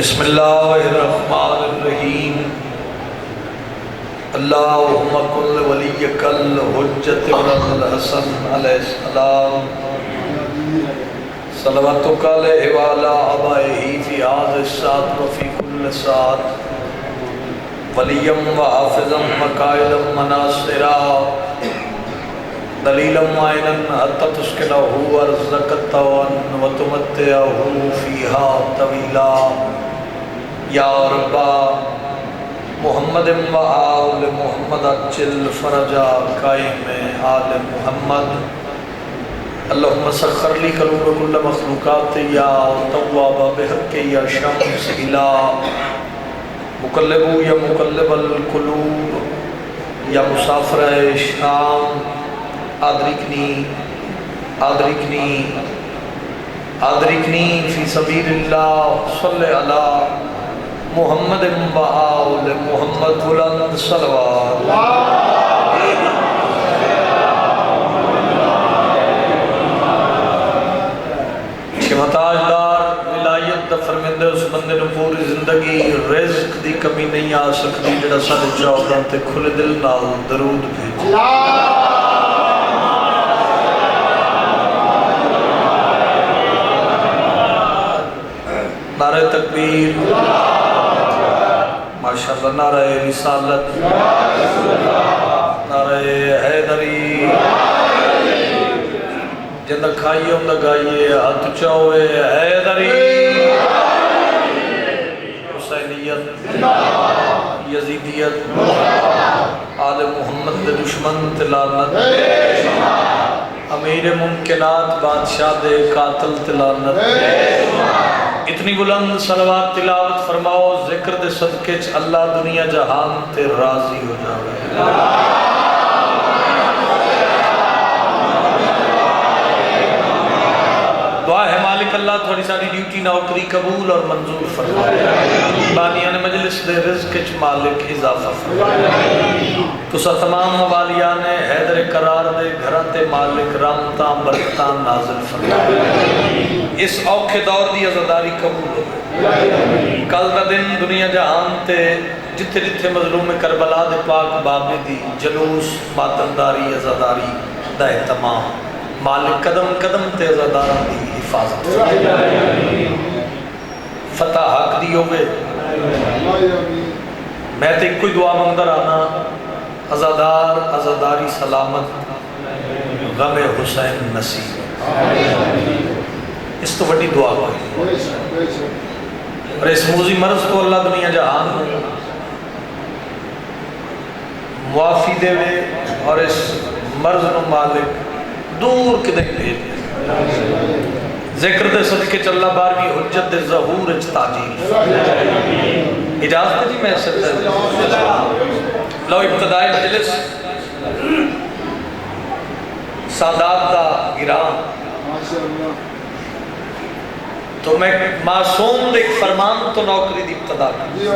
بسم اللہ الرحمن الرحیم اللہم کل ولیک الحجت ابن الحسن علیہ السلام صلواتک علیہ وعلا آبائہ فی هذا الساعة وفی کل ساعة ولیم و حافظا مقائدا مناصرا دلیلا معینا حتی تسکنہ ارزقتا وتمتعہ فیہا طویلا یا ربا محمد و آل محمد اجل فرجا قائم آل محمد اللہم سخر لی قلوب کل مخلوقات یا تواب بحق یا شمس الہ مقلب یا مقلب القلوب یا مسافر شام آدرکنی فی سبیل اللہ صلی اللہ محمد و آل محمد بلند صلوات تاجدار ولایت دا فرمندے اس بندے نے پوری زندگی رزق دی کمی نہیں آ سکتی جڑا سارے چاہدان تے کھلے دل نال درود بھیج نعرہ تکبیر ماشاءاللہ نعرہ رسالت نعرہ حیدری جندہ کھائیے اندہ گائیے ہاتھ چاہوے حیدری حسینیت یزیدیت آل محمد دے دشمن تلانت امیر ممکنات بادشاہ دے قاتل تلانت اتنی بلند صلوات تلاوت فرماؤ ذکر دے صدقے چ اللہ دنیا جہان تے راضی ہو جاوے دعا ہے مالک اللہ تھوڑی ساری ڈیوٹی نوکری قبول اور منظور فرمائے بانیان مجلس دے رزق چ مالک اضافہ فرمائے تو سا تمام موالیان حیدر قرار دے گھراتے مالک رامتاں برکتاں نازل فرمائے اس اوکھے دور دی عزاداری قبول ہو کل دا دن دنیا جہان تے جتھے جتھے مظلوم کربلا دے پاک بابے دی جلوس ماتمداری عزاداری دا اہتمام مالک قدم قدم تے عزاداران دی حفاظت فتح حق دی ہوئے میں تے کوئی دعا مندر آنا عزادار عزاداری سلامت غم حسین نصیب اس تو بڑی دعا ہوئی اور اس موزی مرض کو اللہ دنیا جہان معافی دے وے اور اس مرض نو مالک دور کدھے بھیج ذکر دے صدقے چ اللہ بارویں حجت دے ظہور اچ تاجیل اجازت جی میں سر لو ابتدائی مجلس سادات دا گرام تو میں معصوم ایک فرمان تو نوکری دی ابتدا کی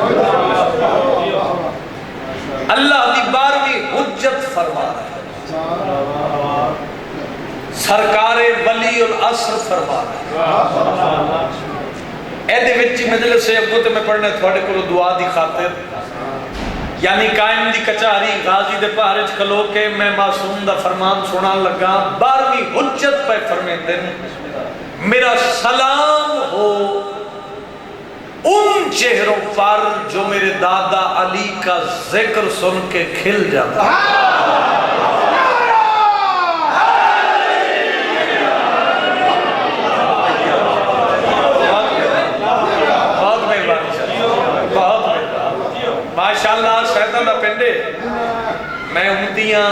اللہ دی بارویں حجت فرما رہا ہے سرکار ولی العصر فرما رہا ہے اے دے وچی مجلس سے ابو تے میں پڑھنے تھوڑے کو دعا دی خاطر یعنی قائم دی کچاری غازی دے پہارج کھلو کے میں معصوم دا فرمان سنا لگا بارویں حجت پہ فرمے دن میرا سلام ہو ان چہروں پر جو میرے دادا علی کا ذکر سن کے کھل جاتا ماشاءاللہ سیدہ دا پنڈے میں امتیاں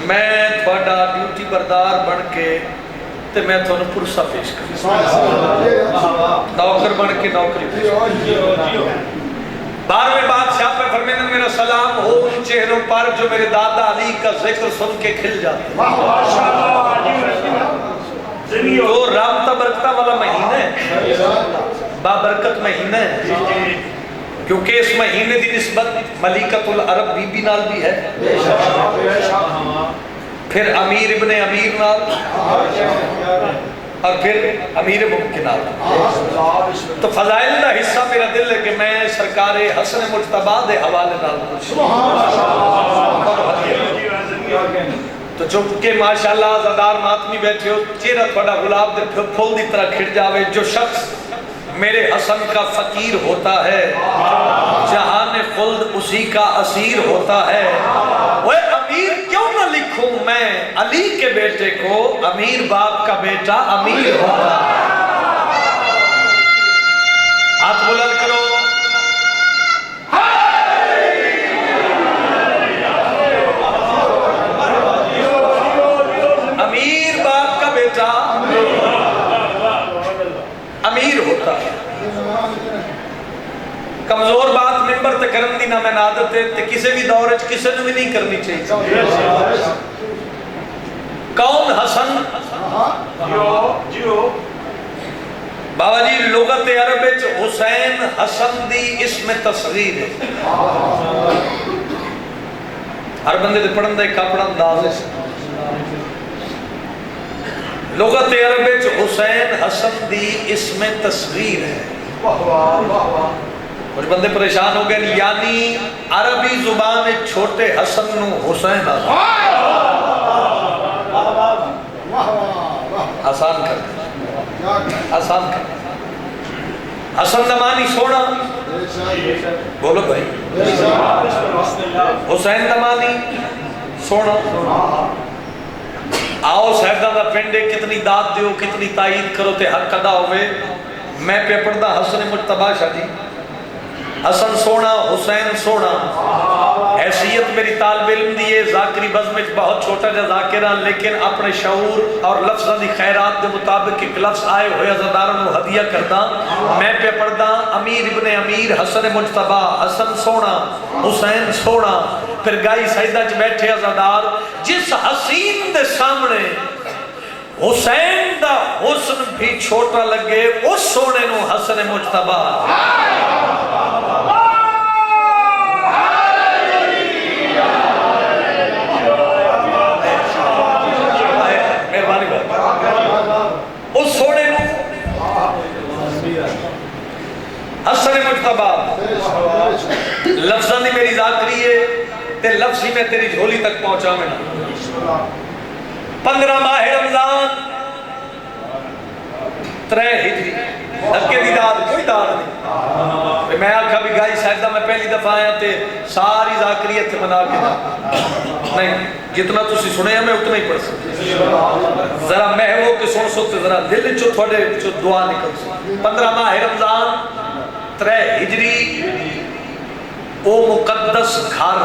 میں تھوڑا ڈیوٹی بردار بن کے تے میں تھوڑا پرسہ پیش کر نوکر بن کے نوکری پیش کر بارویں بادشاہ پہ فرمیدن میرا سلام ہو ان چہروں پر جو میرے دادا علی کا ذکر سن کے کھل جاتے تو رابطہ برکتہ والا مہینہ ہے بابرکت مہینہ ہے کیونکہ اس مہینے دی نسبت ملیکۃ العرب بی بی نال بھی ہے پھر امیر ابن امیر نال اور پھر امیر ممکنات. تو فضائل کا حصہ میرا دل ہے کہ میں سرکار حسن مجتبی دے حوالے نال کچھ. تو چونکہ ماشاءاللہ عزادار ماتمی بیٹھے ہو، چہرہ تھوڑا گلاب دے پھول دی طرح کھڑ جاوے. جو شخص میرے حسن کا فقیر ہوتا ہے جہان خلد اسی کا اسیر ہوتا ہے. وہ امیر کیوں نہ لکھوں میں علی کے بیٹے کو، امیر باپ کا بیٹا امیر ہوتا ہے. ہاتھ بلند کرو. امیر باپ کا بیٹا امیر ہوتا ہے. کمزور بات ممبر تے کرن دی نہ میں عادت ہے تے کسی بھی دور وچ کسی نوں بھی نہیں کرنی چاہیے. کون حسن؟ بابا جی لغت عرب وچ حسین حسن دی اسم تصغیر ہے. ہر بندے دے پڑھن دا ایک اپنا انداز ہے. لغت عرب وچ حسین حسن دی اسم تصغیر ہے. کچھ بندے پریشان ہو گئے، یعنی عربی زبان میں چھوٹے حسن نو حسین آسان کر آسان کر. حسن نمانی سونا بولو بھائی. حسین نمانی سونا. آؤ صاحبہ دا پنڈے کتنی داد دیو کتنی تائید کرو تے حق ادا ہوئے. میں پہ پڑھدا حسن مجتبی شاہ جی. حسن سونا حسین سونا. حیثیت میری طالب علم دیئے ذاکری بزم بہت چھوٹا جا ذاکرہ، لیکن اپنے شعور اور لفظاں دی خیرات دے مطابق ایک لفظ آئے ہوئے عزاداروں کو ہدیہ کردہ. میں پہ پڑھدا امیر ابن امیر حسن مجتبی. حسن سونا حسین سونا. پھر گائی سیدہ چ بیٹھے عزادار جس حسین دے سامنے حسین دا حسن بھی چھوٹا لگے اس سونے نو حسن مجتبی. اس سونے نو حسن مجتبی. لفظاں دی میری ذاکری ہے تے لفظی میں تیری جھولی تک پہنچا میں. 15 ماہ رمضان 3 ہجری دھکے دی داد کوئی داد نہیں. میں آکھا بھی گائی سیدہ میں پہلی دفعہ آیا تے ساری ذاکریت منا کے نہیں جتنا تسی سنے ہیں میں اتنا ہی پڑھ سکتے. ذرا محو کے سن سکتے ذرا دل چو تھوڑے چو دعا نکل سکتے. 15 ماہ رمضان 3 ہجری او مقدس گھر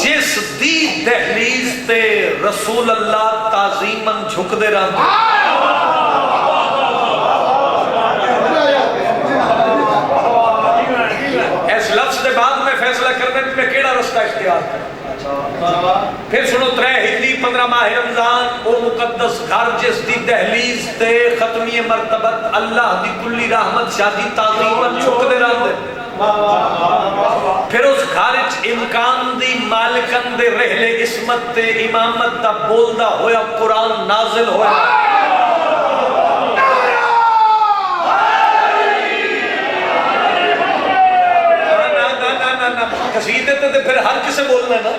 جس دی دہلیز تے رسول اللہ تعظیماً جھک دے رہا. اس لفظ دے بعد میں فیصلہ کرنے میں کیڑا رستہ اختیار کریں. پھر سنو 3 ہجری 15 ماہ رمضان او مقدس گھر جس دی دہلیز تے ختمی مرتبت اللہ دی کلی رحمت شادی تعظیماً جھک دے رہا. پھر اس گھارچ امکان دی مالکن دے رحلے اسمت تے امامت دا بولدہ ہویا قرآن نازل ہویا. قصیدے تے پھر ہر کسے بولنا ہے نا.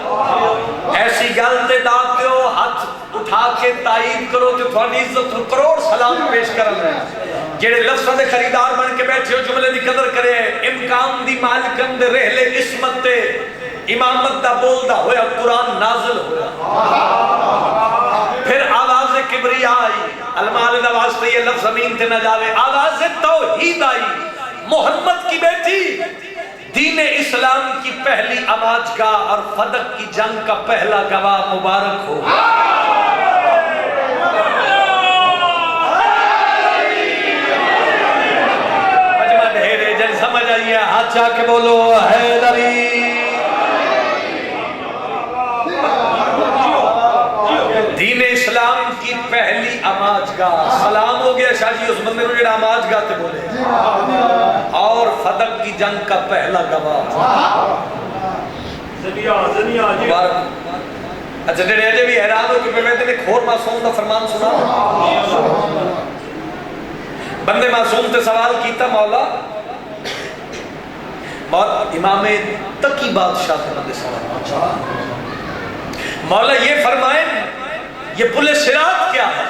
ایسی گل تے دا پیو ہاتھ اٹھا کے تائید کرو تے تھوڑی عزت کروڑ سلام پیش کرنا ہے. جڑے لفظاں دے خریدار بن کے بیٹھے ہو جملے دی قدر کرے. امکان دی مالکن دے رحلے اسمت تے امامت دا بولدا ہویا قرآن نازل ہویا. پھر آواز کبریا آئی. المال دا واسطے یہ لفظ زمین تے نہ جاوے. آواز توحید آئی. محمد کی بیٹی دین اسلام کی پہلی آواز کا اور فدق کی جنگ کا پہلا گواہ مبارک ہو. سمجھ آئیے ہاتھ چاہ کے بولو حیدری. دین اسلام کی پہلی آماج گاہ. سلام ہو گیا شاہ جی اس بندے کو جڑا آماج گاہ تے بولے. اور فدق کی جنگ کا پہلا گواہ. اچھا جڑے اجے بھی حیران ہو کہ میں تے کھور معصوم دا فرمان سنا بندے معصوم تے سوال کیتا مولا امام تقی بادشاہ تے بندے سوال مولا یہ فرمائیں یہ پل صراط کیا ہے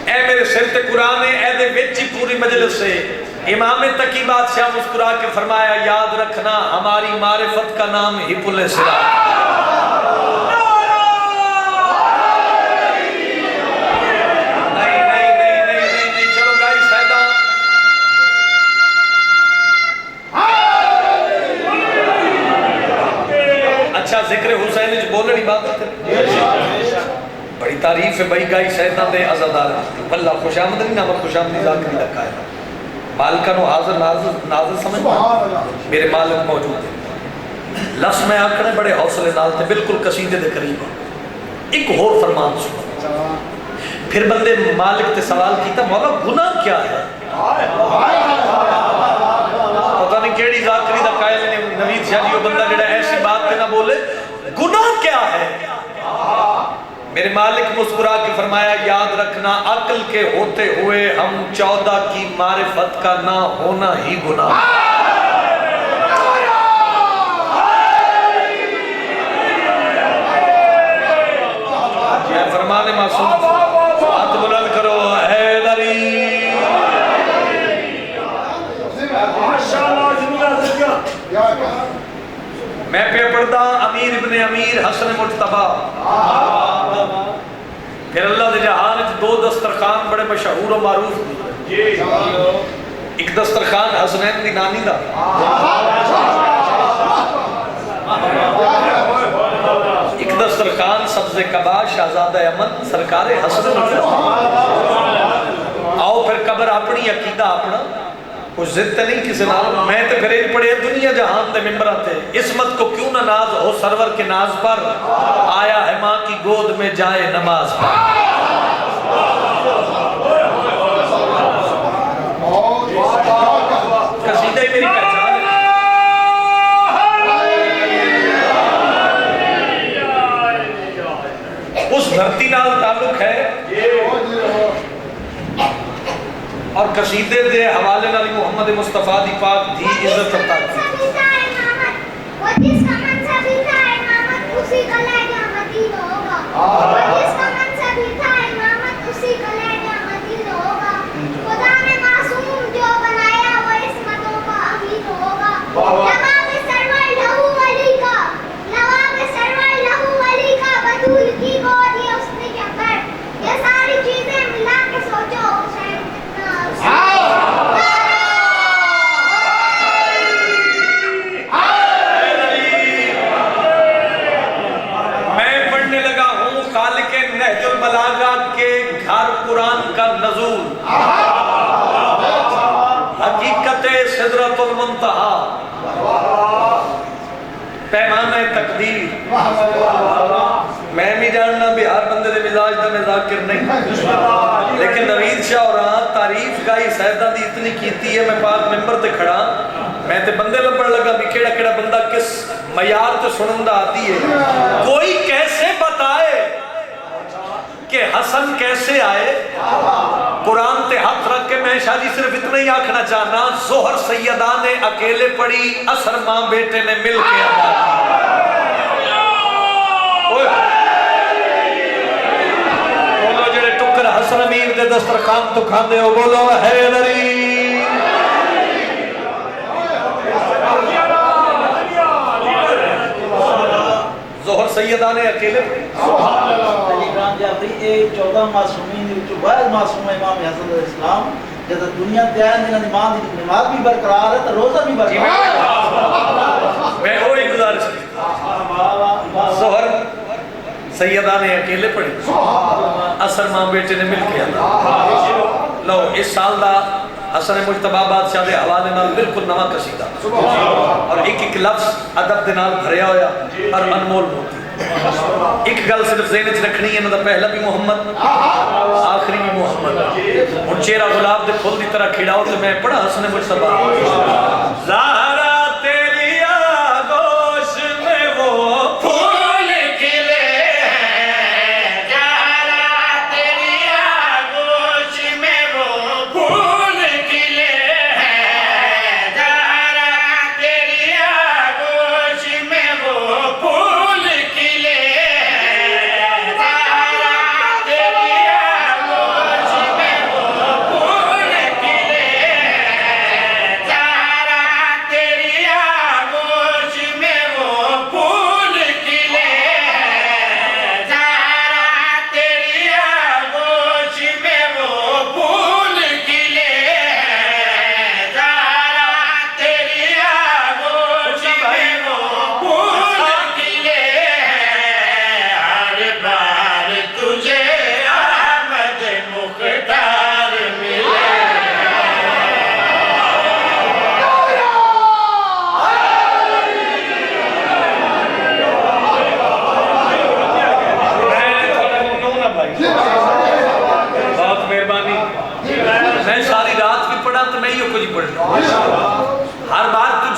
اے میرے سر تے قرآن اے دے وچی پوری مجلس سے امام تقی بادشاہ مسکرا کے فرمایا یاد رکھنا ہماری معرفت کا نام ہی پل صراط نہیں چلو گائی سیدہ اچھا ذکر حسین جو بولنی بات بڑی تعریف ہے بھائی گائی سیدہ دے عزادار اللہ خوش آمدنی نامت خوش آمدنی ذاکری لکھا ہے مالکہ نو حاضر ناظر سمجھ میرے مالک موجود ہے لفظ میں آکڑے بڑے حوصلے نال تھے بالکل قصیدے دے قریب ایک اور فرمان سنا پھر بندے مالک تے سوال کیتا مولا گناہ کیا ہے پتہ نہیں کیڑی ذاکری دا قائل نے نوید شاہ جی وہ بندہ جڑا ایسی بات پہ نہ بولے گناہ کیا ہے میرے مالک مسکرا کے فرمایا یاد رکھنا عقل کے ہوتے ہوئے ہم 14 کی معرفت کا نہ ہونا ہی گناہ یہ فرمان معصوم ہاتھ بلند کرو حیدری میں پہ پڑھتا امیر ابن امیر حسن مجتبہ پھر اللہ دے جہان دو دسترخان بڑے مشہور و معروف ایک دسترخان حسنین دی نانی دا ایک دسترخان سبز کبا شہزادہ امن سرکار حسن مجتبہ آؤ پھر قبر اپنی عقیدہ اپنا کچھ ضد نہیں کسی نام میں تے پھر ایک پڑے دنیا جہان دے ممبرہ تھے عصمت کو کیوں نہ ناز ہو سرور کے ناز پر آیا ہے ماں کی گود میں جائے نماز پر قصیدہ ہی میری پہچان ہے اس دھرتی نال تعلق ہے اور قصیدے دے حوالے نالی محمد مصطفیٰ دی پاک دی عزت عطا کی وہ جس کا منصب ہی تھا امامت اسی کا لہجہ مدین ہوگا وہ جس کا منصب ہی تھا امامت اسی کا لہجہ مدین ہوگا خدا نے معصوم جو بنایا وہ عصمتوں کا امین ہوگا نواب سرور لہو علی کا نواب سرور لہو علی کا بدول کی گود یہ اس نے کیا کر یہ ساری چیزیں ملا کے سوچو حسین نہج البلاغہ کے گھر قرآن کا نزول حقیقت سدرۃ المنتہا پیمانہ تقدیر میں نہیں جاننا بہار بندے دے مزاج دا میں ذاکر نہیں لیکن نوید شاہ اور تعریف گائی سیدہ دی اتنی کیتی ہے میں پاک ممبر تے کھڑا میں تے بندے لبڑ لگا بھی کیڑا کیڑا بندہ کس معیار تے سنندہ آتی ہے کوئی کیسے بتائے کہ حسن کیسے آئے قرآن تے ہاتھ رکھ کے میں شاہ جی صرف اتنا ہی آکھنا چاہنا ظہر سیدہ نے اکیلے پڑھی اثر ماں بیٹے نے مل کے ادا بولو جڑے ٹکر حسن امیر دے دسترخوان تو کھاندے ہو بولو حیدری ظہر سیدہ نے اکیلے پڑھی ایک 14 معصومین جو بعض معصوم امام حسن علیہ السلام جب دنیا تیار نماز بھی برقرار ہے تو روزہ بھی برقرار ہے میں وہی گزارش ظہر سیدہ نے اکیلے پڑھی اثر ماں بیٹے نے مل کے ادا لو اس سال دا حسن مجتبہ بادشاہ دے حوالے نال بالکل نواں قصیدہ اور ایک ایک لفظ ادب دے نال بھریا ہویا اور انمول موتی ایک گل صرف ذہن وچ رکھنی ہے انہاں دا پہلا بھی محمد آخری بھی محمد ہن چہرہ گلاب دے پھول دی طرح کھڑاؤ تے میں پڑھا حسن مجتبہ زہرا تیری آغوش میں وہ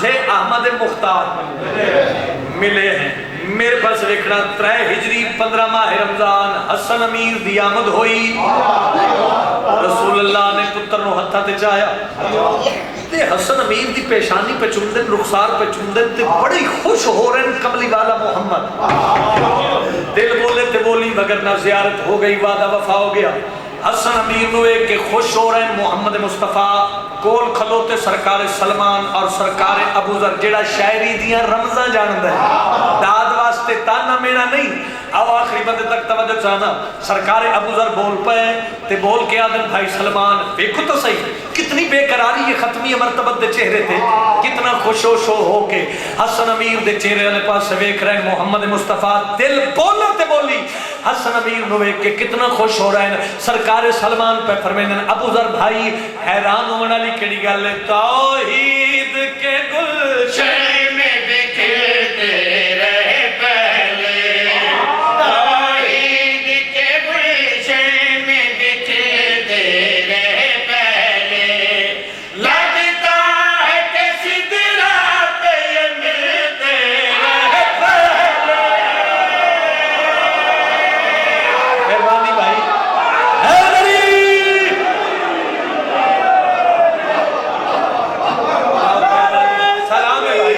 تجھے احمد مختار ملے ہیں میرے پاس ویکھنا 3 ہجری 15 ماہ رمضان حسن امیر دی آمد ہوئی رسول اللہ نے پتر نو ہتھا تے چاہیا تے حسن امیر دی پیشانی پہ چوندن رخسار پہ چوندن تے بڑی خوش ہو رہے ہیں کملی والا محمد دل بولے تے بولی مگر نہ زیارت ہو گئی وعدہ وفا ہو گیا حسن امیر نو ایک کہ خوش ہو رہے ہیں محمد مصطفیٰ کول کھلوتے سرکار سلمان اور سرکار ابو ذر جیڑا شاعری دیاں رمضان جاندہ ہے داد واسطے تانا مینا نہیں اب آخری بندے تک توجہ چاہنا سرکار ابو ذر بول پائے تے بول کے آدم بھائی سلمان دیکھو تو صحیح کتنی بے قراری یہ ختمی مرتبت دے چہرے تھے کتنا خوش و شو ہو کے حسن امیر دے چہرے والے پاس سے ویکھ رہے ہیں محمد مصطفیٰ دل بولا تے بولی حسن امیر نو ویکھ کے کتنا خوش ہو رہے ہیں سرکار سلمان پہ فرمیندن ابو ذر بھائی حیران ہونا لی کڑی گل توحید کے گلشن میں بکھرتے رہے پہلے توحید کے گلشن میں بکھرتے رہے پہلے لگتا ہے کہ سدرا پہ یہ ملتے رہے پہلے مہربانی بھائی سلام ہے بھائی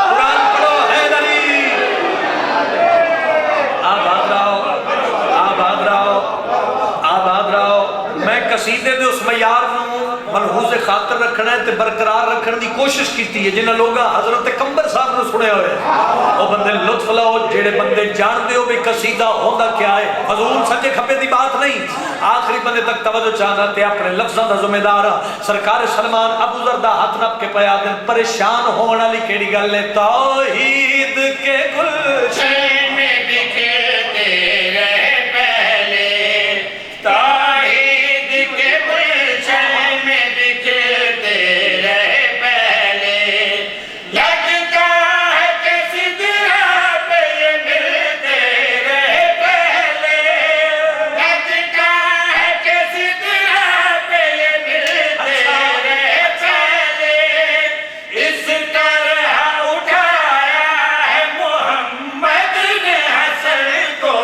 قرآن پڑھو حیدری آباد رہو میں قصیدے دے اس معیار ملحوظ خاطر رکھنا ہے تے برقرار رکھنے دی کوشش کیتی ہے جنہاں لوگاں حضرت کمبر صاحب نے سنے ہوئے وہ بندے لطف لاؤ جیڑے بندے جان دے ہو بھی قصیدہ ہوندہ کیا ہے فضول سجے کھپے دی بات نہیں آخری بندے تک توجہ چاہنا تے اپنے لفظاں دا ذمہ دار سرکار سلمان ابو ذر دا ہاتھ نپ کے پیا دن پریشان ہونا لی کیڑی گل ہے توحید کے گلشن میں بکھرتے رہے پہلے توحید کے گلشن میں بکھرتے رہے پہلے لگتا ہے کہ سدرا پہ یہ ملتے رہے پہلے لگتا ہے کہ سدرا پہ یہ ملتے رہے پہلے اس طرح اٹھایا ہے محمد نے حسن کو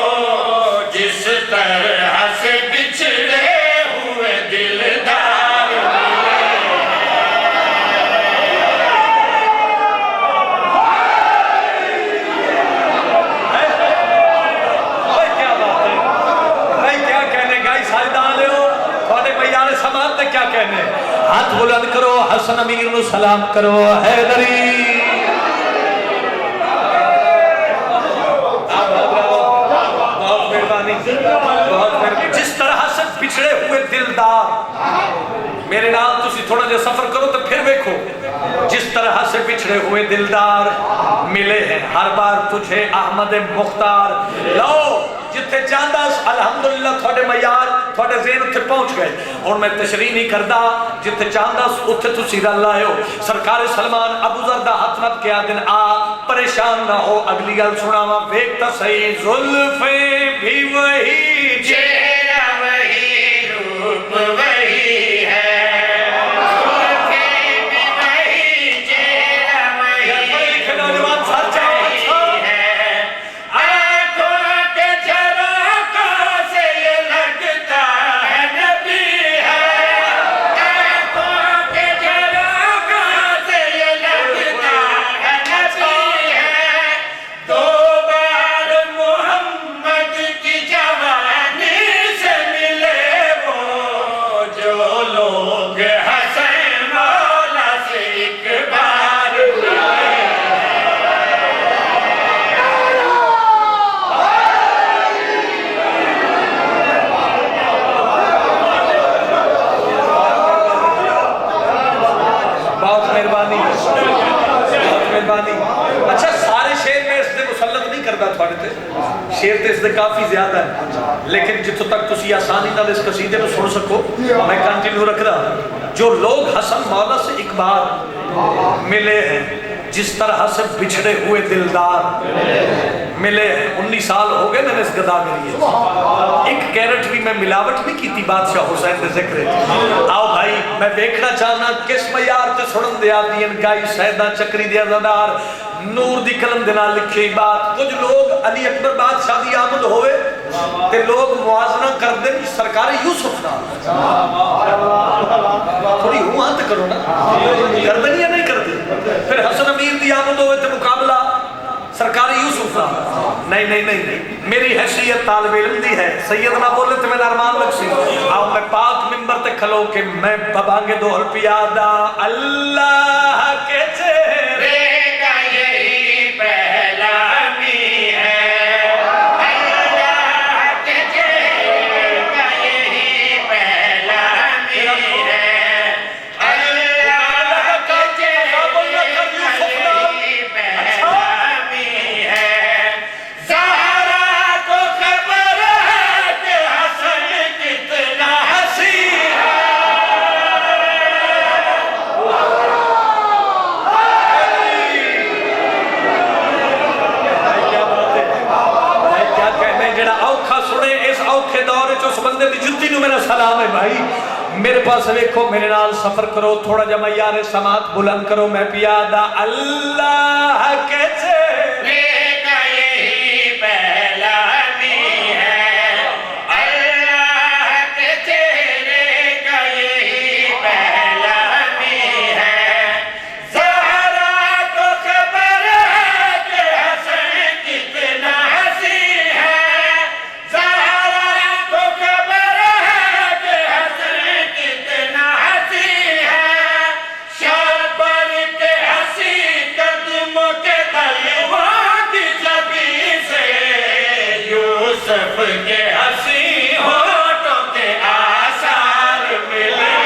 جس طرح سے بچھڑے ہوئے دلدار کیا بات ہے بھائی کیا کہنے گائی سائدان لے ہو تھوڑے بیان سماعت نے کیا کہنے ہاتھ بلند کرو حسن امیر نو سلام کرو حیدری بہت مہربانی جس طرح سے پچھڑے ہوئے دلدار میرے نام تسی تھوڑا جا سفر کرو تو پھر دیکھو جس طرح سے بچھڑے ہوئے دلدار ملے ہیں ہر بار تجھے احمد مختار لو جتھے چاندہ الحمدللہ تھوڑے معیار تھوڑے ذہن اتھے پہنچ گئے اور میں تشریح نہیں کردہ جتھے چاندہ اتھے تو سیدھا لائے ہو سرکار سلمان ابو ذر دا ہاتھ نب کیا دن آ پریشان نہ ہو اگلی گل سناوا ویکتا صحیح زلفیں بھی وہی چہرہ وہی روپ وہی ہے اچھا سارے شیر میں اس نے مسلط نہیں کرتا تھوڑے تھے شیر تے اس نے کافی زیادہ ہے لیکن جتوں تک تسی آسانی نال اس قصیدے میں سن سکو میں کنٹینیو رکھ رہا جو لوگ حسن مولا سے ایک بار ملے ہیں جس طرح سے بچھڑے ہوئے دلدار ملے ہیں. 19 سال ہو گئے میں نے اس گداگری ایک کیرٹ بھی میں ملاوٹ نہیں کی تھی بادشاہ حسین دے ذکر. آؤ بھائی میں دیکھنا چاہنا کس معیار تے سنن دیا دین گائی سیدہ چکری دیا زدار نور دی قلم دینا لکھی بات. کچھ لوگ علی اکبر بادشاہ دی آمد ہوئے تے لوگ موازنہ کر دیں سرکار یوسف نا تھوڑی ہوا تے کرو نا کر دیں یا نہیں کر دیں. پھر حسن امیر دی آمد ہوئے تے مقابلہ سرکار یوسف نا. نہیں نہیں نہیں نہیں میری حیثیت طالب علم دی ہے. سیدنا بولے تو میں ارمان لگ سی. آؤ میں پاک ممبر تے کھلو کہ میں ببانگے دو حل پیادا اللہ کے چہرے کا یہی پہلا می ہے. اللہ کے چہرے کا یہی پہلا می ہے. اللہ کے چہرے کا یہی پہلا می ہے. زہرا کو خبر ہے کہ حسن کتنا حسین ہے. کیا کہنے جڑا اوکھا سنے اس اوکھے دور اس بندے دی جتی نو میرا سلام ہے بھائی. میرے پاس ویکھو میرے نال سفر کرو تھوڑا جا معیار سماعت بلند کرو. میں پیادہ اللہ کے چہرے کا یہی پہلا می ہے. اللہ کے چہرے کا یہی پہلا می ہے. زہرا کو خبر ہے کہ حسن کتنا حسین ہے. زہرا کو خبر ہے کہ حسن کتنا حسین ہے. شابر کے حسین قدموں کے تلوار کی جبی سے یوسف کے حسین ہونٹوں کے آثار ملے.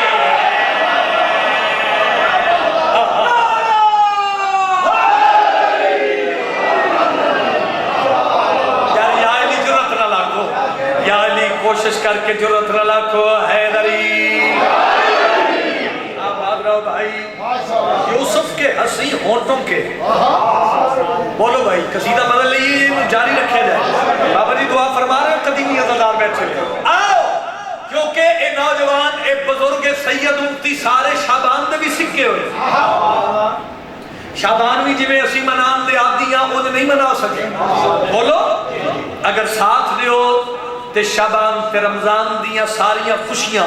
یا علی جرت نہ لاکھو یا علی کوشش کر کے جرت نہ لاکھو. حیدری آباد رہو بھائی. یوسف کے حسین ہونٹوں کے بولو بھائی قصیدہ بدل لیے جاری رکھا جائے. بابا جی دعا فرما رہے ہیں قدیمی عزادار بیٹھ چلے آؤ کیونکہ اے نوجوان اے بزرگ سید مفتی سارے شابان دے بھی سکے ہوئے. شابان بھی جی میں اسی منان دے آدیاں وہ نہیں منا سکے. بولو اگر ساتھ دیو تے شابان تے رمضان دیاں ساریاں خوشیاں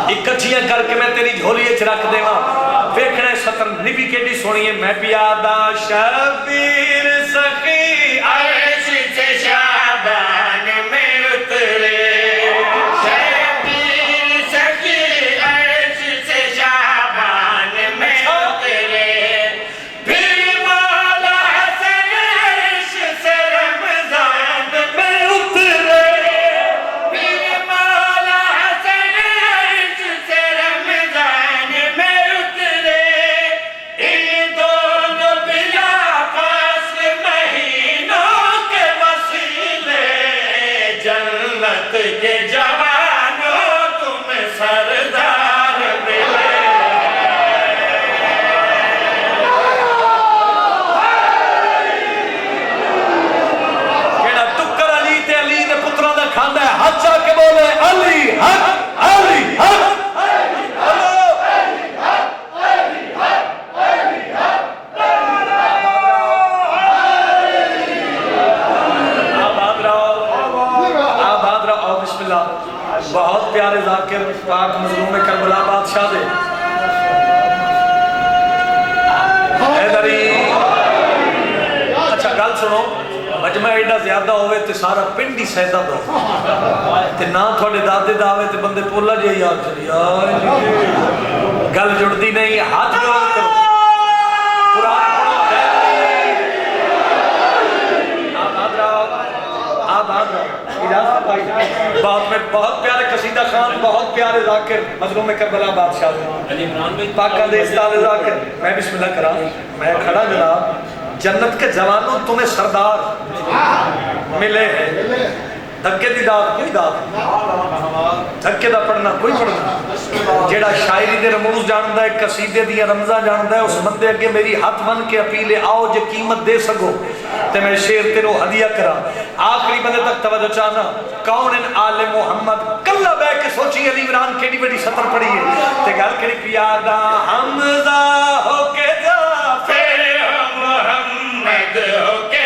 اکٹھیاں کر کے میں تیری جھولیے چ رکھ دے ماں. ویکھنے ستر نبی کے بھی سنیے. میں پیادہ شبیر سخی عرش سے شابان میں اترے. شبیر سخی عرش سے شابان میں اترے. پھر مولا حسن عرش سے رمضان میں اترے. پھر مولا حسن عرش سے رمضان میں اترے. ان دونوں بلا فاصل مہینوں کے وسیلے جنت کے جوانوں تم سردار ملے. کیڑا ٹکر علی تے علی دے پتراں دا کھاندا ہے. ہاتھ چا کے بولے علی حق علی حق. آباد رہو بسم اللہ. بہت پیارے ذاکر پاک مظلوم کربلا بادشاہ دے حیدری. اچھا گل سنو مجمع ایڈا زیادہ ہوئے تے سارا پنڈ ہی سیدہ دو تے نہ تھوڑے دادے داوے تے بندے پولا جے یاد چلی گل جڑتی نہیں. ہاتھ بلند کرو قرآن پڑھو. آباد رہو آباد رہو. اجازت بھائی بہت پیارے قصیدہ خان بہت پیارے ذاکر مظلوم کربلا بادشاہ دے پاکہ دے استاد ذاکر. میں بسم اللہ کرا میں کھڑا جناب. جنت کے جوانوں تمہیں سردار ملے ہیں. دھکے دی داد کوئی داد دھکے دا پڑھنا کوئی پڑھنا جیڑا شاعری دے رموز جاندا ہے قصیدے دیا رمزاں جاندا ہے اس بندے اگے میری ہاتھ بن کے اپیل ہے آؤ جے قیمت دے سکو تے میں شعر تیرو ہدیہ کرا آخری بندے تک توجہ چاہنا کون ان آل محمد کلا بے کے سوچی علی عمران کیڑی بڑی سطر پڑھی ہے تے گل کری پیادا حمزہ ہو کے جا پھر محمد ہو کے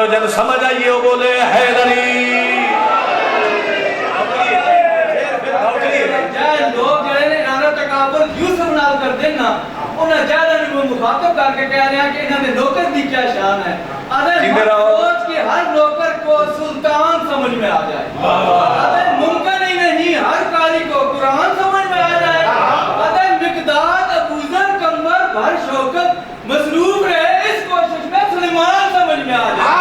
جب سمجھ آئیے وہ بولے حیدری لوگ جڑے نے نانا تکابر یوسف نال کر دینا انہیں زیادہ نہیں وہ مخاطب کر کے کہہ رہے ہیں کہ انہوں نے نوکر دی کیا شان ہے اگر سوچ کے ہر نوکر کو سلطان سمجھ میں آ جائے اگر ممکن ہی نہیں ہر قاری کو قرآن سمجھ میں آ جائے اگر مقداد ابوذر کمبر بھر شوکت مصروف رہے اس کوشش میں سلیمان سمجھ میں آ جائے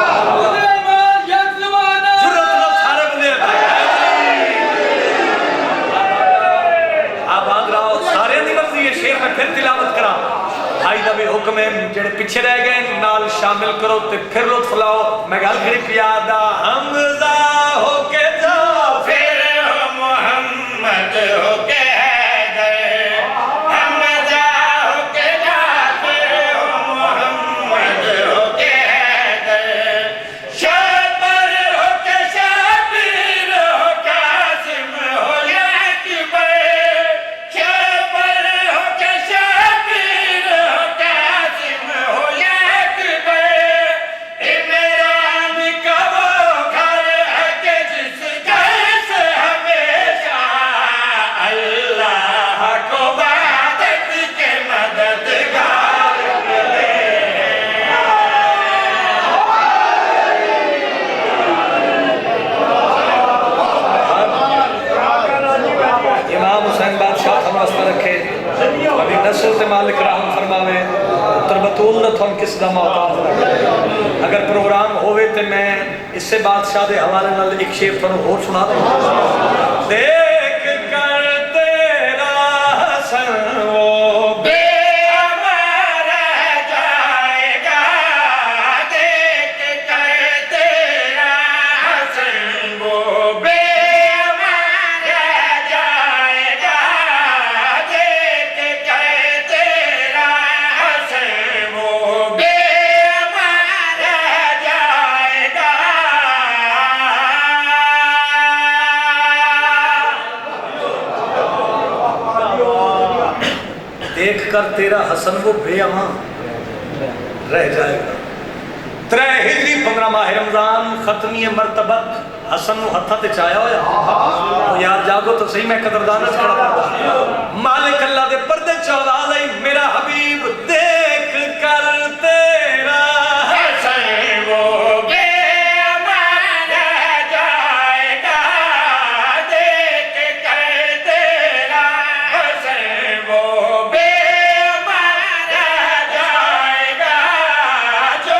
پھر تلاوت کرا بھائی دا بھی حکم ہے جڑے پیچھے رہ گئے نال شامل کرو تے پھر لطف لاؤ میں گل کری پیادا حمزہ ہو کے جا پھر محمد ہو کے حمزہ ہو کے جا پھر محمد ہو کے شابر ہو کے شابیر ہو قاسم ہو یا اکبر شابر ہو کے شابیر ہو قاسم ہو یا اکبر عمران کا وہ گھر ہے کہ جس گھر سے ہمیشہ اللہ کو وحدت کے مددگار ملے امام حسین بادشاہ ہم واسطہ رکھے ابھی نسل تے مالک رحم فرماوے تربتول نہ تھن کس دا محتاج رکھے اگر پروگرام ہوئے تے میں اس سے بادشاہ دے حوالے نال ایک شعر تھانوں اور سنا دوں دیکھ کر تیرا حسن وہ بے امر رہ جائے گا دیکھ کر تیرا حسن وہ بے امر رہ جائے گا دیکھ کر تیرا حسن وہ بے امر رہ جائے گا دیکھ کر تیرا حسن وہ بے امان رہ جائے گا 3 ہجری 15 ماہ رمضان ختمی مرتبت حسن نو ہتھا تے چایا ہویا او یار جاگو تو صحیح میں قدردانت کھڑا کرتا مالک اللہ دے پردے چاواز آئی میرا حبیب دیکھ کر تیرا حسن وہ بے امان رہ جائے گا دیکھ کر تیرا حسن وہ بے امان رہ جائے گا جو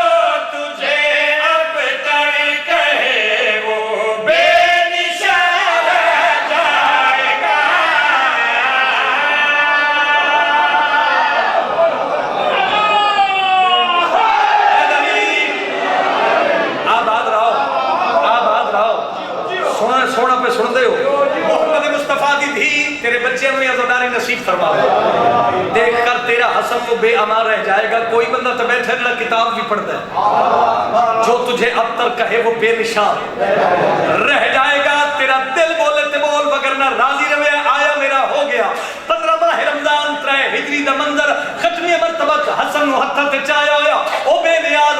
تجھے اب تک کہے وہ بے نشان رہ جائے گا آباد رہو سونا پہ سن دے ہو محمد مصطفیٰ دی دھی تیرے بچے میں عزاداری نصیب فرما دیکھ کر تیرا حسن وہ بے امان رہ جائے گا کوئی بندہ تو بیٹھے جڑا کتاب بھی پڑھتا ہے جو تجھے اب تک کہے وہ بے نشان رہ جائے گا تیرا دل بولے تے بول وگرنہ راضی روے آیا میرا ہو گیا 15 ماہ رمضان 3 ہجری دا منظر ختمی مرتبہ حسن نو ہتھا تے چایا ہویا او بے نیاز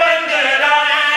15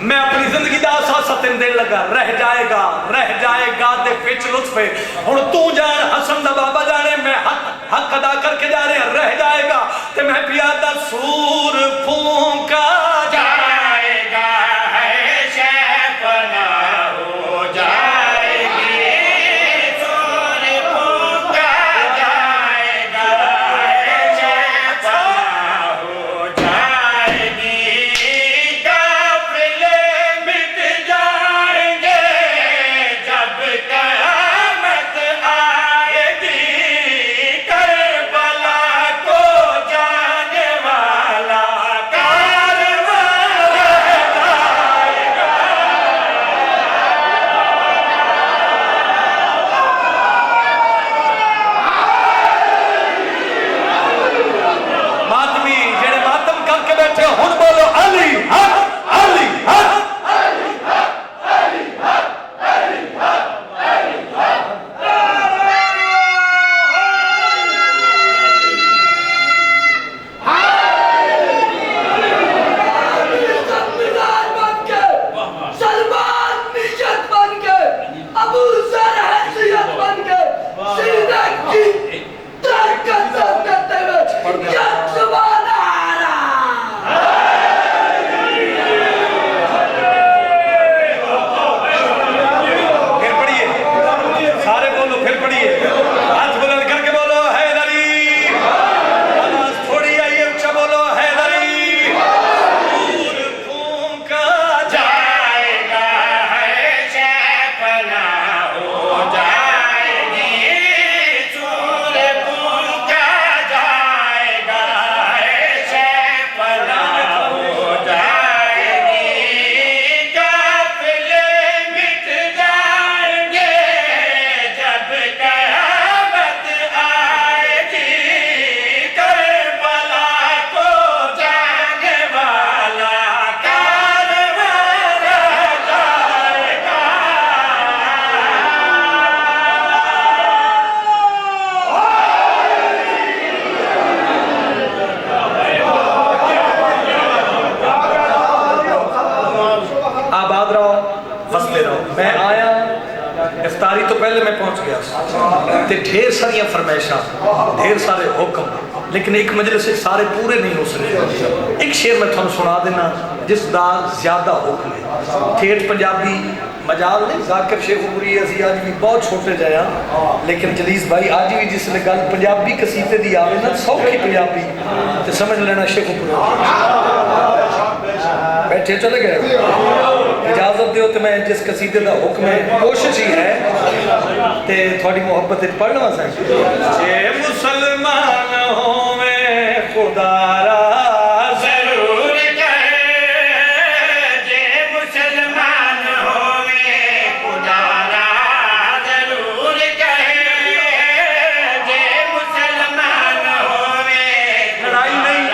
میں اپنی زندگی دا سا ستن دن لگا رہ جائے گا دے فچ لطف ہے ہن تو جان حسن دا بابا جانے میں حق ادا کر کے جا رہے ہیں رہ جائے گا تے میں پیادہ سور پھونکا جائے گا ہے شیفنا ہو جائے گی سور پھونکا جائے گا ہے شیفنا ہو جائے گی قافلے مٹ جائیں گے جب قیامت آئے گی کربلا کو جانے والا کارواں رہ جائے گا ماتمی جڑے ماتم کر کے بیٹھے ہن بولو علی حق علی حق سلمان نیت بن کے ابو ذر حیثیت بن کے سیدہ کی ترکت کرتے ہوئے یا سبحان اللہ پھر پڑھیے سارے بولو پھر پڑھیے ہاتھ بلند کر کے بولو حیدری آواز تھوڑی آئیے اونچا بولو حیدری سور پھونکا جائے گا ہے شیفنا ہو جائے گی سور پھونکا جائے گا ہے شیفنا ہو جائے گی قافلے مٹ جائیں گے جب قیامت آئے گی کربلا کو جانے والا کارواں رہ جائے گا آباد رہو فصلے رہو میں آیا افطاری تو پہلے میں پہنچ گیا تے ڈھیر ساری فرمائشاں ڈھیر سارے حکم لیکن ایک مجلس سے سارے پورے نہیں ہو سکے ایک شعر میں تھانوں سنا دینا جس دا زیادہ حکم ہے ٹھیٹ پنجابی مجال نہیں ذاکر شیخ پوری اسی آج بھی بہت چھوٹے جایا لیکن جلیس بھائی آج بھی جس نے گل پنجابی قصیدے دی آوے نا سوکھی پنجابی تے سمجھ لینا شیخ پوری بیٹھے چلے گئے اجازت دیو تے میں جس قصیدے دا حکم ہے کوشش ہی ہے تے تھوڑی محبت پڑھنا سائیں جے مسلمان ہوئے خدا را ضرور کہے جے مسلمان ہوئے خدا را ضرور کہے جے مسلمان ہوئے لڑائی نہیں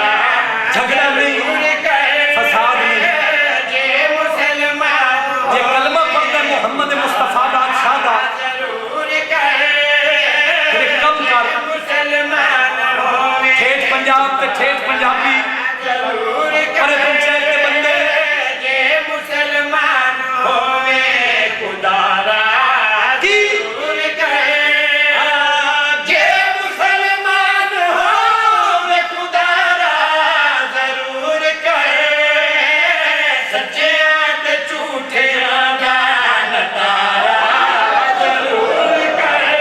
جھگڑا نہیں فساد نہیں جے مسلمان یہ کلمہ پڑھنا محمد مصطفیٰ بادشاہ دا ضرور کہے پھر کم کر مسلمان ہوئے ٹھیٹ پنجاب تے ٹھیٹ پنجابی ضرور پرے پنچایت کے بندے جے مسلمان ہوئے خدا را کی ضرور کہے جے مسلمان ہوئے خدا را ضرور کہے سچیاں تے جھوٹیاں دا نتارا ضرور کہے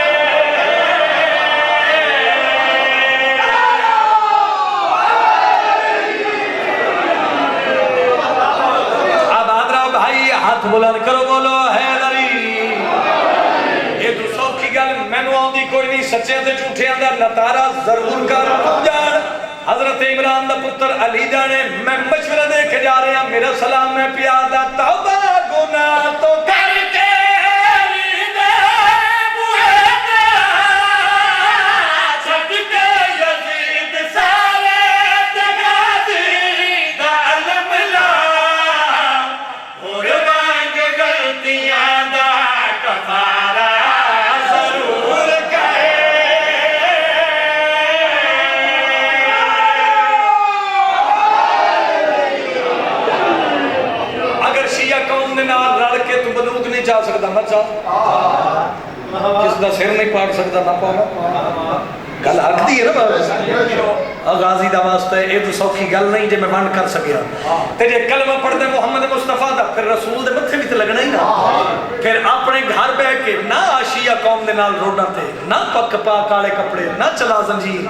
آباد رہو بھائی ہاتھ بلند کرو بولو حیدری یہ تو سوکھی گل مینوں آندی کوئی نہیں سچے تے جھوٹے اندر نتارا ضرور کر جان حضرت عمران دا پتر علی جانے میں مشورہ دے کے جا رہے ہیں میرا سلام میں پیادہ توبہ گناہ تو کر کے دے بوئے دا چھٹ کے یزید سارے تغازی دا علم لا اور مانگ غلطیاں دا کفارہ ضرور کہے نہیں چاہ سکتا نہ چاہ، جس کا سر نہیں پاڑ سکتا نہ پاڑا. گل حق دی ہے نا بابا غازی دا واسطہ ہے. یہ تو سوکھی گل نہیں جے میں من کر سکیا. تے جے کلمہ پڑھ دے محمد مصطفیٰ دا پھر رسول دے متھے بھی تے لگنا ہی نا. پھر اپنے گھر بیٹھ کے نہ آشیا قوم دے نال روڈاں تے نہ پک پا کالے کپڑے نہ چلا زنجیر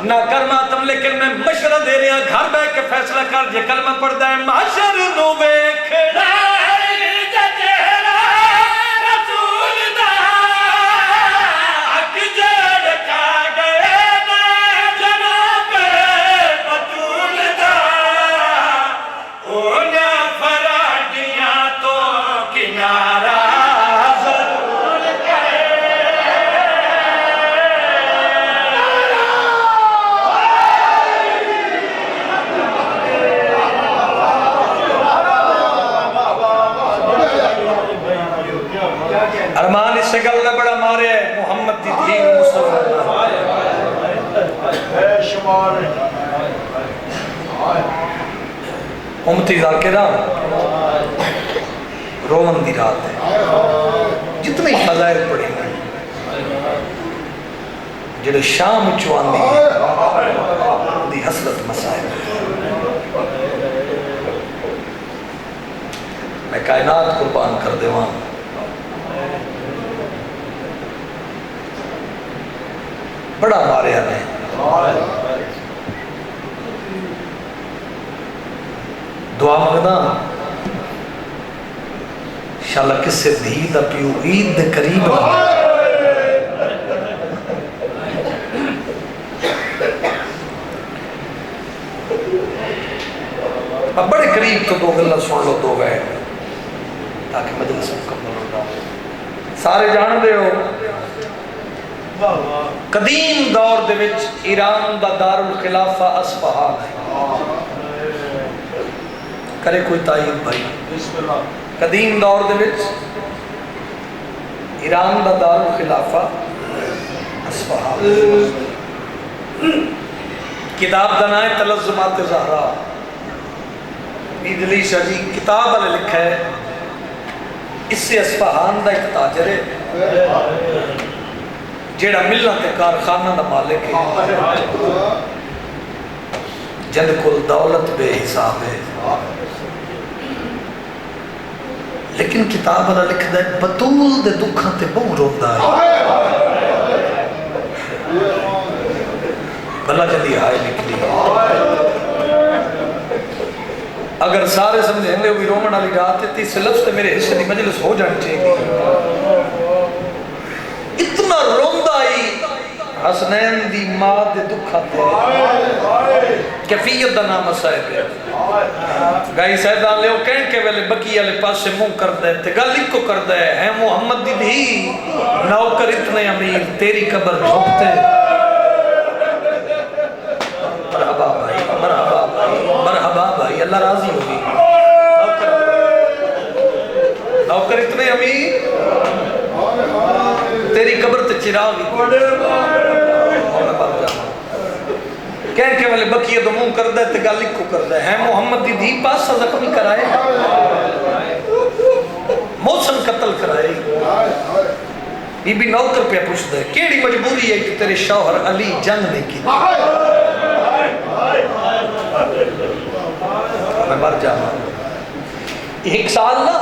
نہ کر ماتم، لیکن میں مشورہ دے رہا گھر بیٹھ کے فیصلہ کر. جے کلمہ پڑھدا ہے معاشر نو ویکھنا ارمان اس سے گل نہ بڑا مارے ہے محمد دی دین مصطفیٰ. امتی ذاکرہ رومن دی رات ہے. جتنے فضائل پڑھیں گے جڑے شام چوان دی حسرت مسائل. میں کائنات قربان کر دیواں بڑا مارے نے. دعا مانگدا انشاءاللہ کسے دھی دا پیو عید دے قریب اب بڑے قریب تو دو گلہ سن لو دو گئے تاکہ مجلس مکمل ہو جائے. سارے جان دے ہو قدیم دور دے وچ ایران دا دار الخلافہ اصفہان ہے. کرے کوئی تائید بھائی. قدیم دور دے وچ ایران دا دار الخلافہ اصفہان. کتاب دا نام ہے تلزمات زہرا. علی شاہ جی کتاب والے لکھا ہے اس سے اصفہان دا ایک تاجر ہے جیڑا ملت کارخانہ دا مالک ہے جند کل دولت بے حساب ہے. لیکن کتاب والا لکھدا ہے بطول دے دکھاں تے بہت روندا ہے. بھلا جلدی ہائے نکلی. اگر سارے سمجھیں لے ہوئی رومن والی رات ہے تیس لفظ تے میرے حصے دی مجلس ہو جانی چاہیے. اتنا روندا ہی حسنین دی ماں دے دکھا تے کیفیت دا نام صاحب ہے. گائی سیدان لے ہو کہن کے ویلے بکی والے پاس سے منہ کر دے تے گل ایک کو کر دے ہے محمد دی دھی نوکر اتنے امیر تیری قبر جھوکتے. مرحبا بھائی مرحبا بھائی مرحبا بھائی اللہ راضی ہوگی. نوکر اتنے امیر تیری قبر تے چراغ کہہ کے والے بکیے تو منہ کر دے تے گل کو کر دے ہے محمد دی دھی پاس زخمی کرائے موسم قتل کرائے. بی بی نوکر پہ پوچھ دے کیڑی مجبوری ہے کہ تیرے شوہر علی جنگ نہیں کی. میں مر جانا. ایک سال نا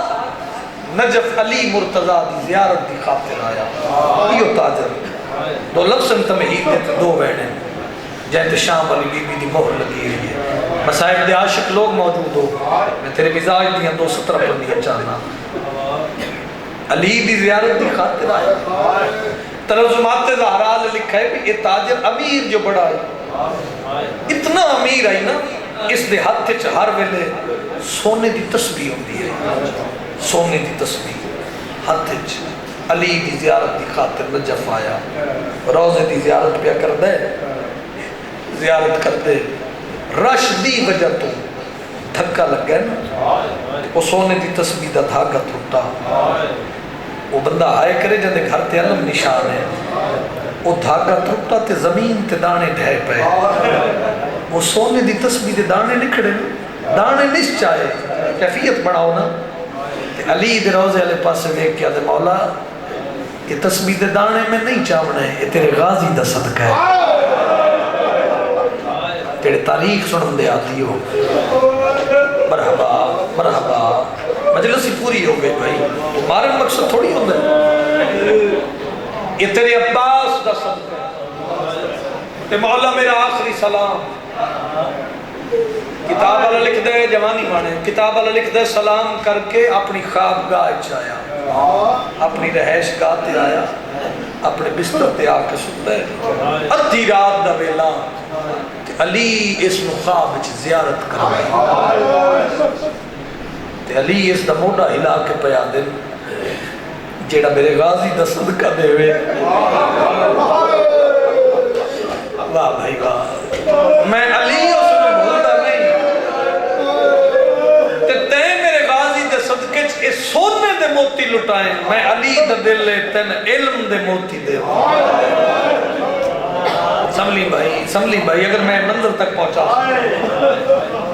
نجف علی مرتضیٰ دی زیارت دی خاطر آیا. یہ تاجر دو لفظ تمہید دیتے دو بہنے جہاں شام علی بی بی دی مہر لگی ہوئی ہے. مسائب دے عاشق لوگ موجود ہو میں تیرے مزاج دیاں دو سطرہ پر دیا چاہنا. علی دی زیارت دی خاطر آیا. تلزمات زہرا لکھا ہے کہ یہ تاجر امیر جو بڑا ہے اتنا امیر آئی نا اس دے ہاتھ ہر ویلے سونے دی تسبیح ہوتی ہے. سونے دی تسبیح ہاتھ علی دی زیارت دی خاطر نجف آیا. روزے دی زیارت پہ کر دے زیارت کر دے رش دی وجہ تو دھکا لگ گئے نا وہ سونے دی تسبیح دا دھاگا ٹوٹا. وہ بندہ آئے کرے جدے گھر تے علم نشان ہے وہ دھاگا ٹوٹا تے زمین تے دانے ڈھے پے. وہ سونے دی تسبیح دے دانے نکھڑے دانے نس چاہے کیفیت بڑھاؤ نا. علی دے روزے والے پاسے دیکھ کے آدھے مولا یہ تسبیح دے دانے میں نہیں چاونے، یہ تیرے غازی دا صدقہ ہے، تیرے تاریخ سنن دے آتی ہو۔ مرحبا مرحبا، مجلس ہی پوری ہو گئی بھائی، مارن مقصد تھوڑی ہوندے، یہ تیرے عباس دا صدقہ ہے۔ تے مولا میرا آخری سلام، کتاب والا لکھ دے جوانی مانے، کتاب والا لکھ دے سلام کر کے اپنی خوابگاہ آیا، اپنی رہائش گاہ تے آیا، اپنے بستر تے آ کے سنتا ہے ادھی رات دا ویلا تے علی اس نو خواب وچ زیارت کروائی تے علی اس دا موڈا ہلا کے پیا دل جیڑا میرے غازی دا صدقہ دے وے۔ واہ بھائی واہ، میں علی اس نو بھولتا نہیں تے تے میرے غازی دے صدقے چ اے سونے دے موتی لٹائیں، میں علی دا دل لے تین علم دے موتی دے۔ سملی بھائی اگر میں منزل تک پہنچا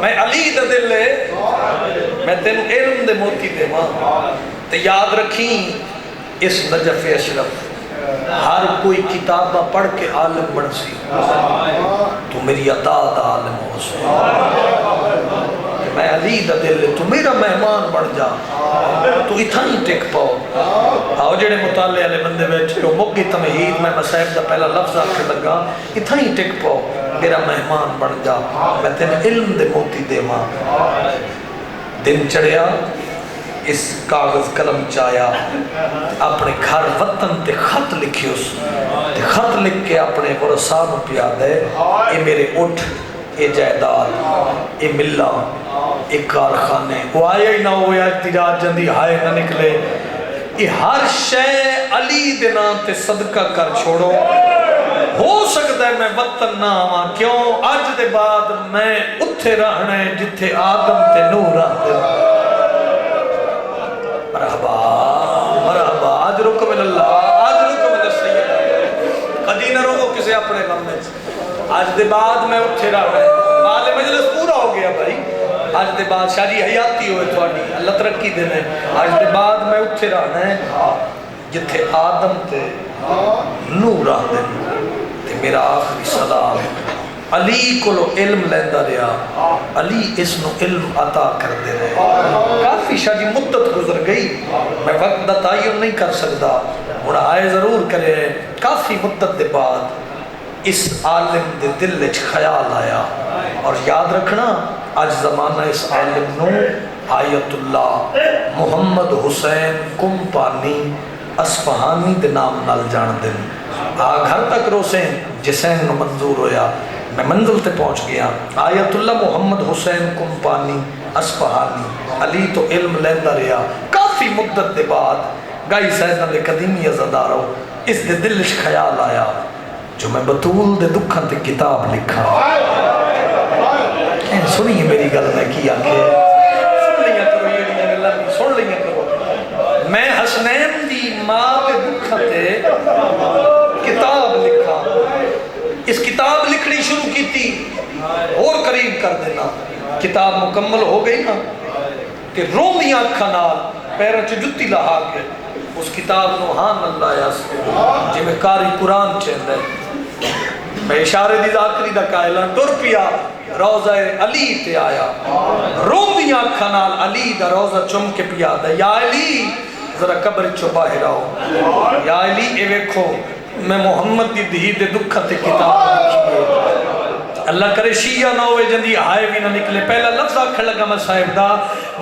میں علی دا دل لے میں تین علم دے موتی دے ماں تے یاد رکھیں اس نجف اشرف ہر کوئی کتابہ پڑھ کے عالم بن سی، تو میری عطا دا عالم ہو سی، میں علی دا دل لے تو میرا مہمان بن جا، تو اتھا ہی ٹک پاؤ۔ آؤ جڑے مطالعے والے بندے بیٹھے ہو مکی تمہید میں مسائب دا پہلا لفظ آکے لگا، اتھا ہی ٹک پاؤ، میرا مہمان بن جا، میں تین علم دے موتی دے ماں۔ دن چڑھیا اس کاغذ قلم چایا، اپنے گھر وطن تے خط لکھی اس تے خط لکھ کے اپنے ورثاں پیا دے، اے میرے اٹھ، اے جائیداد، اے ملہ، اے کارخانے، وہ آیا ہی نہ ہویا احتجاج جندی ہائے نہ نکلے، یہ ہر شے علی دے نام تے صدقہ کر چھوڑو۔ ہو سکتا ہے میں وطن نہ آواں، کیوں اج دے بعد میں اتھے رہنا ہے جتھے آدم تے نور آتے۔ مرحبا مرحبا، آج رکم اللہ، آج رکم السیدہ، کدی نہ رکو کسے اپنے غم میں، آج دے بعد میں اٹھے رہا ہے، مال مجلس پورا ہو گیا بھائی، آج دے بعد شادی حیاتی ہوئے تھوڑی اللہ ترقی دینے، آج دے بعد میں اٹھے رہا ہے جتھے آدم تے نور آدم تے میرا آخری سلام علی کو لو علم لیندہ رہا، علی اس نو علم عطا کر دے رہے۔ کافی شادی مدت گزر گئی، میں وقت دا تعین نہیں کر سکتا، انہا آئے ضرور کرے، کافی مدت دے بعد اس عالم دے دل وچ خیال آیا، اور یاد رکھنا آج زمانہ اس عالم نو آیت اللہ محمد حسین کمپانی اصفہانی دے نام نال جان دن۔ گھر تک روسیں جسین نو منظور ہویا، میں منزل تے پہنچ گیا، آیت اللہ محمد حسین کمپانی اصفہانی، علی تو علم لیندہ رہا، کافی مدت دے بعد گائی سیدنا لے قدیمی ازادارو اس دے دلش خیال آیا جو میں بطول دے دکھن تے کتاب لکھا۔ سنیے میری گل میں کیا کہ سن لیا کرو، یہ اللہ بھی سن لیا کرو، میں حسنین دی ماں دے دکھن تے کتاب لکھا، اس کتاب لکھنی شروع کی تھی اور قریب کر دینا، کتاب مکمل ہو گئی نا کہ روندیاں اکھاں نال پیروں چ جُتی لہا کے اس کتاب نو ہاں اللہ یاس جی میں کاری قرآن چہندہ ہے، میں اشارے دی ذاکری دا قائلان ٹر پیا روزہ علی تے آیا، روندیاں اکھاں نال علی دا روزہ چم کے پیا دا، یا علی ذرا قبر چو باہر آؤ، یا علی اے ویکھو میں محمد دی دہی دے دکھا تے کتاب لکھی ہے، اللہ کرے شیعہ نہ ہوئے جندی آئے بھی نہ نکلے۔ پہلا لفظ آکھر لگا میں صاحب دا،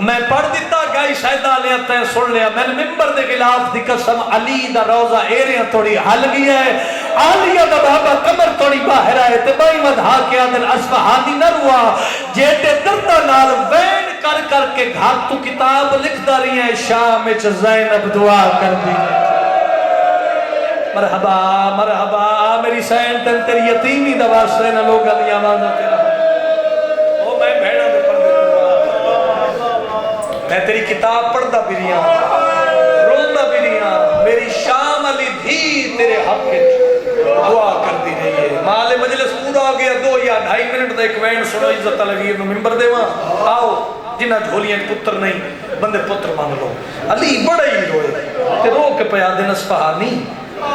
میں پڑھ دیتا گائی شاہدہ لیا تین سن لیا، میں ممبر دے خلاف دی قسم علی دا روزہ ایریاں تھوڑی حل گیا ہے، عالیہ دا بابا کمر تھوڑی باہر آئے تے بائی مدھا کے آدھن اصفہانی نہ روا، جیٹے دردہ نال وین کر کر کے گھر تو کتاب لکھ دا رہی ہیں، شام اچ زینب دعا کر دی۔ مرحبا مرحبا میری سین تن تیری یتیمی دوا سے نہ لوگ علی آوازہ تیرا، او میں بھیڑا دے پڑھ دے میں تیری کتاب پڑھ دا بریاں روندہ بریاں، میری شام علی دھی تیرے حق دعا کر دی رہی ہے۔ مال مجلس پورا ہو گیا، 2 یا 2.5 منٹ دا ایک وین سنو عزت علیہ نو ممبر دے وہاں آؤ جنہ جھولیاں پتر نہیں بندے پتر مان لو علی بڑا ہی روئے تے رو کے پیا دن اصفہانی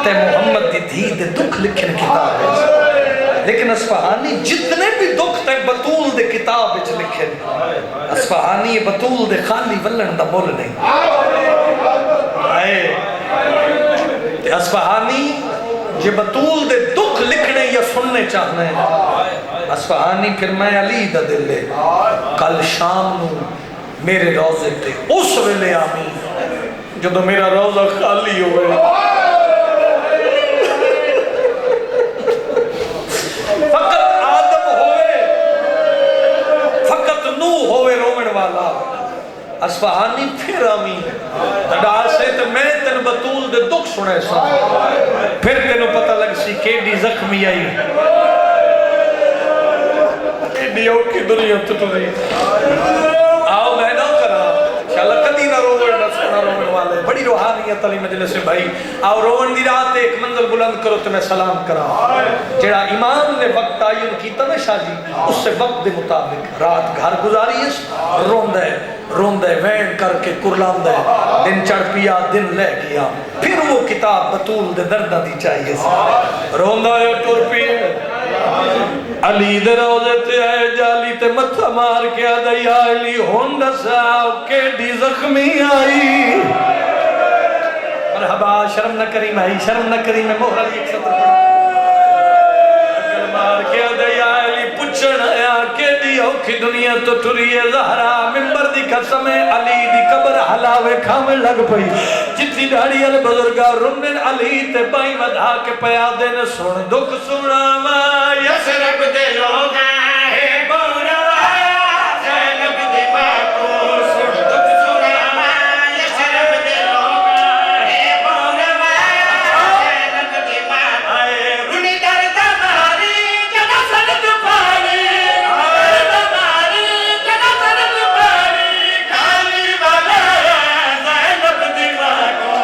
تے محمد دی دھی دے دکھ لکھن کتاب ہے لیکن اصفہانی جتنے بھی دکھ تے بطول دے کتاب وچ لکھن اصفہانی بطول دے خالی ولن دا مول نہیں تے اصفہانی جے بطول دے دکھ لکھنے یا سننے چاہنے اصفہانی پھر میں علی دا دل لے کل شام نو میرے روزے تے اس ویلے آمین جدو میرا روزہ خالی ہوئے فقط آدم ہوئے فقط نو ہوئے رومن والا اصفہانی پھر آمین تڑا سے تو میں تن بطول دے دکھ سنے سا پھر تینو پتہ لگ سی کیڈی زخمی آئی کیڈی اوکی دنیا تٹوری آؤ میں نہ کرا انشاءاللہ کدی نہ روڑ نہ سونا روڑ والے بڑی روحانیت علی مجلس بھائی آؤ روڑ دی رات ایک منزل بلند کرو تو میں سلام کرا جڑا امام نے وقت تعین کیتا نا شاہ جی اس سے وقت دے مطابق رات گھر گزاری ہے روندے وین کر کے کرلان دے دن چڑھ پیا دن لے گیا پھر وہ کتاب بطول دے دردہ دی چاہیے روندہ ہے ٹور پیے علی دے روزے تے آئے جالی تے متھا مار کے آدھا یا علی ہونڈا صاحب کیڈی زخمی آئی مرحبا شرم نہ کریم آئی شرم نہ کریم ہے محر علی ایک سطر پڑھا اکل مار کے آدھا یا علی پچھن آیا کیڈی اوکھی دنیا تو ٹریے زہرا ممبر دی قسم علی دی قبر حلاوے کھامے لگ پئی جتنی ڈاڑی علی بزرگا رنن علی تے بائی ودھا کے پیا دین سن دکھ سنا ما یسرب دے لوگا ہے بوروا زینب دی باکو سن دکھ سنا ما یسرب دے لوگا ہے بوروا زینب دی باکو رنی درد ماری جنا سرد پانی ماری جنا سرد پانی کھالی والا زینب دی باکو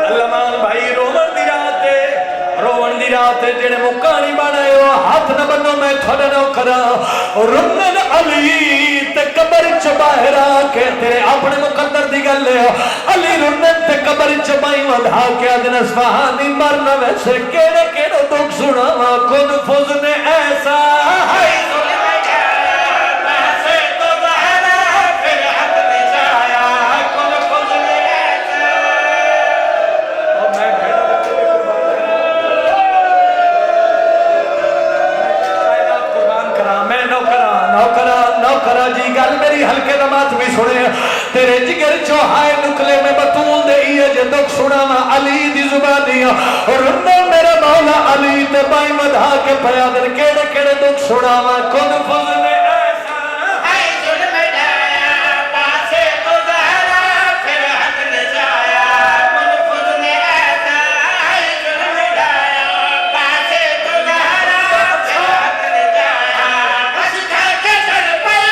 اللہ بھائی رومن دی رات جڑے مکانی بڑھے ہو ہاتھ نہ بنو میں تھوڑا نہ کرا رنن علی تے قبر چ باہر آ کے تیرے اپنے مقدر دی گل ہے علی رنن تے قبر چ بائی ودھا کے دن اصفہانی مرنا ویسے کیڑے کیڑے دکھ سنا خود فض نے ایسا نوکرہ جی گل میری ہلکے نمات بھی سنے تیرے جگر چوہائے نکلے میں بطول دے ایے جے دکھ سنا وا علی دی زبانی اور رنہ میرا مولا علی تے بائی مدھا کے پیادر کیڑے کیڑے دکھ سنا وا کن فضل ایسا اے ظلم ڈایا پاسے تو زہرا پھر حق نے جایا کن فضل ایسا اے ظلم ڈایا پاسے تو زہرا پھر حق نے جایا بس کھا کے سر پر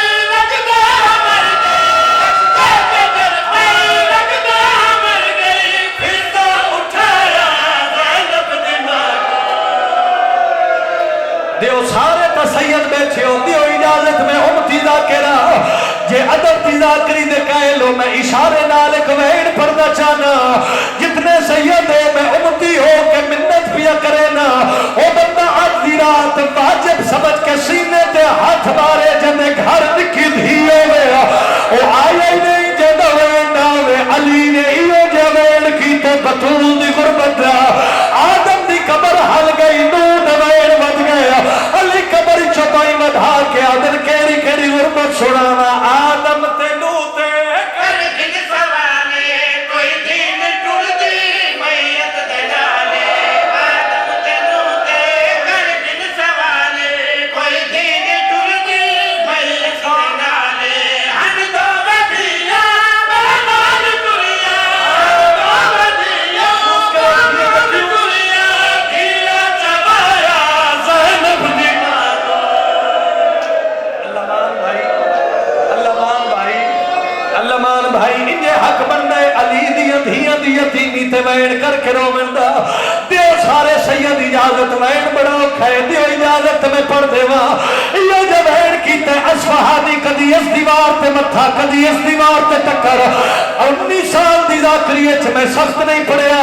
لگتا مر گئی پھر تو اٹھایا زینب دماغ دیو سارے تا سید بیٹھے ہو دیو اجازت میں امتی ذاکرہ جے ادب تی ذاکری دے کہے لو میں اشارے نالک وین پڑھنا چاہنا جتنے سید ہو میں امتی ہو کہ منت پیا کرے نا او بندہ آج دی رات واجب سمجھ کے سینے تے ہاتھ مارے جنے گھر نکی دھی ہوئے او آئے نہیں جدہ وین ناوے علی نے ایو جے وین کی تے بطول دی غربت آدم دی قبر حل گئی نو نوین ود گیا علی قبر چپائی مدھا کے آدر کیری کیری غربت سڑانا آدم تے نو تے کر دن سوانے کوئی دین ٹول دی میت دے ڈالے آدم تے نو تے کر دن سوانے کوئی دین ٹول دی میت دے ڈالے ہن دو بدیا مہمان دنیا دو بدیا مہمان دنیا دیا چبایا زینب دی اللہ بھائی انجے حق بندے علی دیا دھیاں دیا تیمی تے وین کر کے رو مندہ دیو سارے سید اجازت وین بڑا کھائے دیو اجازت میں پڑھ دے وہاں یہ جو وین کی تے اس دیوار تے متھا کدی اس دیوار تے ٹکر 19 سال دی ذاکری وچ میں سخت نہیں پڑیا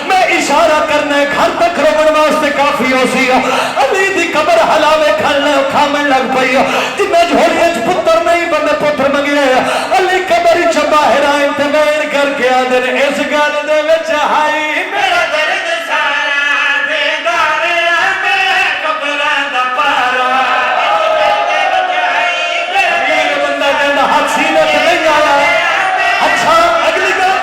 میں اشارہ کرنے گھر تک روکن واسطے کافی ہو سی علی دی قبر ہلاوے کھامن لگ پئی جنہیں جھولی وچ پتر نہیں بندے پتر منگے علی قبر چ باہر آئے تے میں کر کے آدھے اس گل دے وچ ہائی میرا درد سارا دیدار میں قبراں دا پارا یہ بندہ کہندا ہاتھ سینے تے نہیں آیا اچھا اگلی گل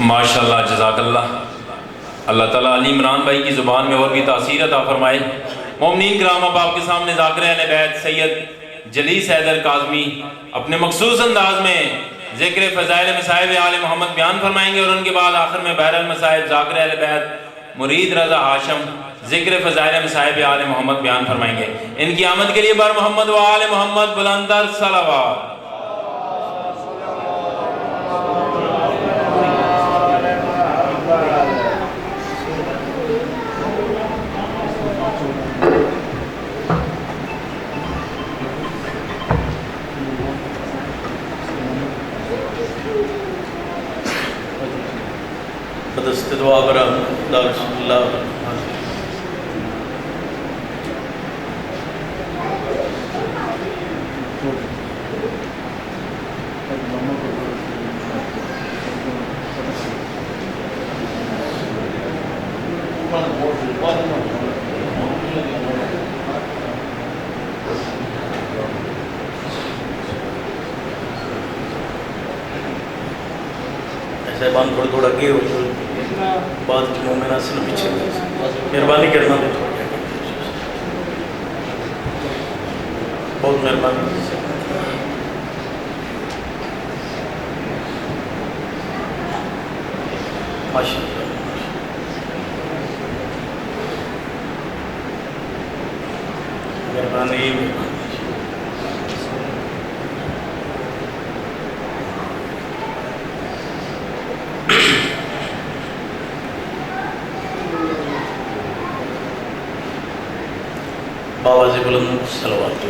ماشاءاللہ جزاک اللہ تعالیٰ علی عمران بھائی کی زبان میں اور بھی تاثیر عطا فرمائے۔ مومنین کرام اب آپ کے سامنے ذاکر اہل بیت سید جلیس حیدر کاظمی اپنے مخصوص انداز میں ذکر فضائل مصائب آل محمد بیان فرمائیں گے، اور ان کے بعد آخر میں بحر المصائب ذاکر اہل بیت مرید رضا ہاشم ذکر فضائل مصائب آل محمد بیان فرمائیں گے۔ ان کی آمد کے لیے بر محمد و آل محمد بلندر صلوات۔ دست دعا برا دارس اللہ ایسے بان تھوڑا گے ہو بعد کی مومنہ سے پیچھے مہربانی کرنا بھی تھوڑا بہت مہربانی ماشاءاللہ مہربانی بابا جی بلند صلوات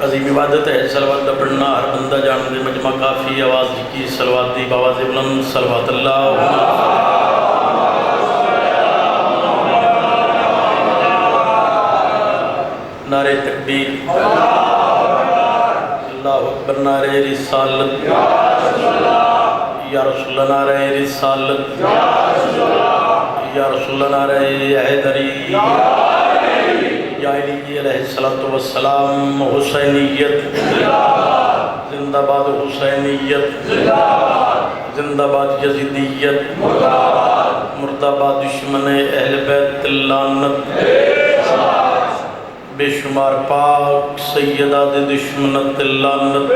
عظیم عبادت ہے صلوات دا پڑھنا ہر بندہ جان دے مجمع کافی آواز کی صلوات دی بابا جی بلند صلوات اللہ نعرہ تکبیر اللہ اکبر نعرہ رسالت یا رسول اللہ نعرہ رسالت یا رسول اللہ نعرہ حیدری یا علی علیہ السلام حسینیت زندہ باد حسینیت زندہ باد یزیدیت مردہ باد دشمن اہل بیت لعنت بے شمار پاک سیدات دشمنت لعنت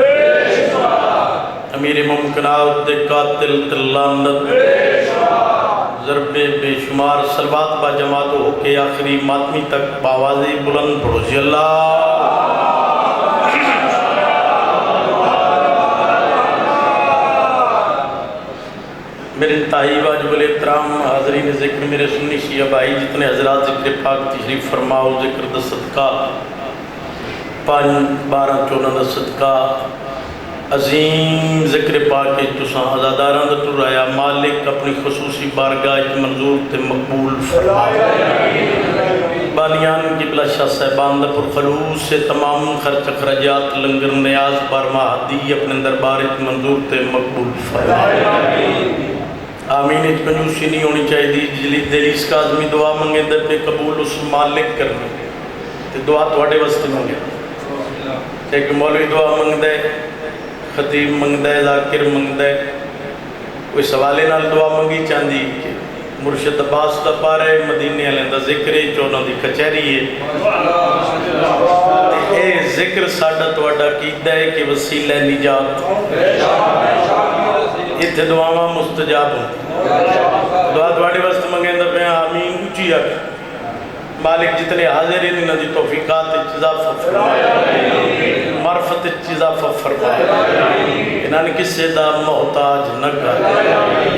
امیر ممکنات دے قاتل تلانت ضرب بے شمار صلوات با جماعت ہو کے آخری ماتمی تک باوازی بلند پڑھو اللہ میرے انتہائی واجب الاحترام حاضرین ذکر میرے سنی شیعہ بھائی جتنے حضرات ذکر پاک تشریف فرماؤ ذکر دا صدقہ 5-12-14 دا صدقہ عظیم ذکر پاک تساں عزاداران دا تر آیا مالک اپنی خصوصی بارگاہ منظور تے مقبول فرمائے بانیان کی بلا شاہ صاحبان دا پر خلوص سے تمام خرچ اخراجات لنگر نیاز بارماہ دی اپنے دربار منظور تے مقبول فرمائے آمین ایک کنجوسی نہیں ہونی چاہیے دی جلیل دلیس کا آدمی دعا منگے در پہ قبول اس مالک کرنے تے دعا تواڈے واسطے منگے ایک مولوی دعا منگ دے، خطیب منگ دے، ذاکر منگ دے، کوئی سوالے نال دعا منگی چاندی کہ مرشد عباس دا پارے مدینے والے دا ذکر ہے چونوں دی کچہری ہے، اے ذکر ساڈا تواڈا کیتا ہے کہ وسیلہ نجات، اتھے دعاواں مستجاب ہوں، دعا تواڈے واسطے منگیں دا پہ آمین اونچی آ مالک جتنے حاضر ہیں انہاں دی توفیقات اضافہ فرمائے، معرفت اضافہ فرمائے، انہاں نے کسے دا محتاج نہ کر،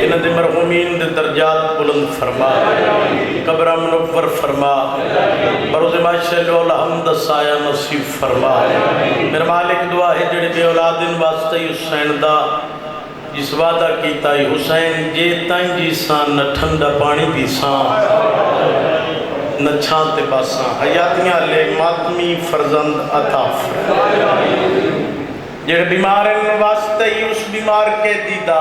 انہاں دے مرحومین دے درجات بلند فرما، قبر منور فرما، بروز معاشر الحمد سایہ نصیب فرما۔ میرا مالک دعا ہے جڑے بے اولادن واسطے حسین دا جس وعدہ کیتا ہے حسین جے تائیں جی سان نہ ٹھنڈا پانی پی سان نہ چھانتے باساں حیاتیاں لے ماتمی فرزند عطا فرما، جڑے بیمار ہیں واسطے ہی اس بیمار کے دیدہ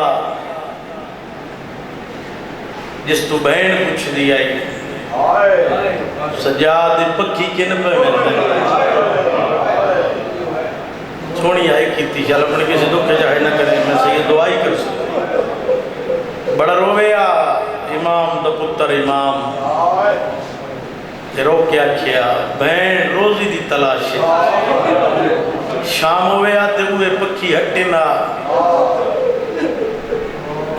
جس تو بہن کچھ دیا ہے سجاد پکی کے نبے میں چھوڑی آئی کی تھی چل اپنے کسی دکھے جائے نہ کریں میں سے یہ دعائی کر سکتا بڑا رویا امام دا پتر امام رو کیا کیا بہن روزی دی تلاش شام ہوئے آتے ہوئے پکی ہٹے نہ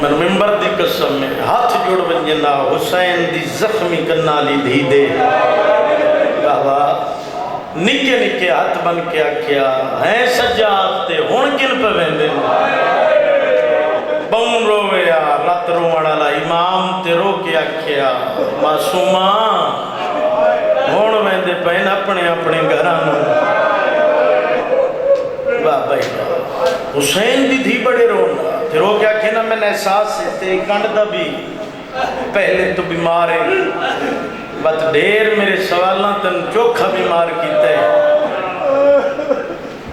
من ممبر دی قسم میں ہاتھ جوڑ بنجنا حسین دی زخمی کرنا لی دھی دے کہا نکے نکے ہاتھ بن کیا کیا ہیں سجاد تے ہون کن پہ ویندے بون رویا رات روڑا لا امام تے رو کیا کیا معصوماں ہون ویندے پہن اپنے اپنے گھرانوں بابا حسین دی دھی بڑے رونا تے رو کیا کہنا میں نے احساس ہے تے کنڈ دا بھی پہلے تو بیمار ہے بات ڈیر میرے سوالنا تن چوکھا بیمار کیتا ہے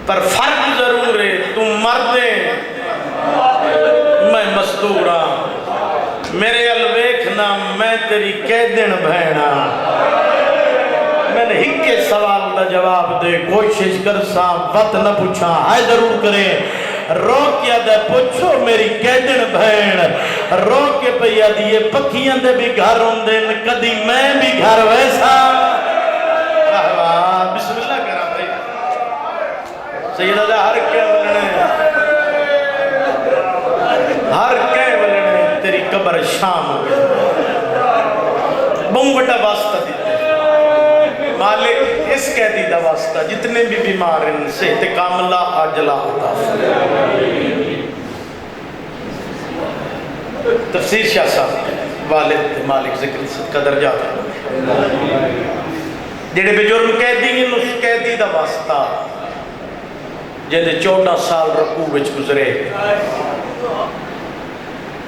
پر فرق ضرور ہے تم مردے میں مستورا میرے الویکھنا میں تیری قیدن بھینا میں نے ہکے سوال دا جواب دے کوشش کر سا وقت نہ پوچھا آئے ضرور کریں رو کیا دے پوچھو میری قیدن بھین رو کے پیا دیئے پکیاں دے بھی گھر ہوں دن کدی میں بھی گھر ویسا بسم اللہ کرا بھائی سیدہ جا ہر کے ولنے تیری قبر شام ہو گئی بہن بڑا واسطہ دیتے مالک اس قیدی دا واسطہ جتنے بھی بیمار ہیں صحت کاملہ عاجلہ عطا تفسیر شاہ صاحب والد مالک ذکر صدقہ درجات جڑے بے جرم قیدی ہیں اس قیدی دا واسطہ جندے 14 سال رکوع وچ گزرے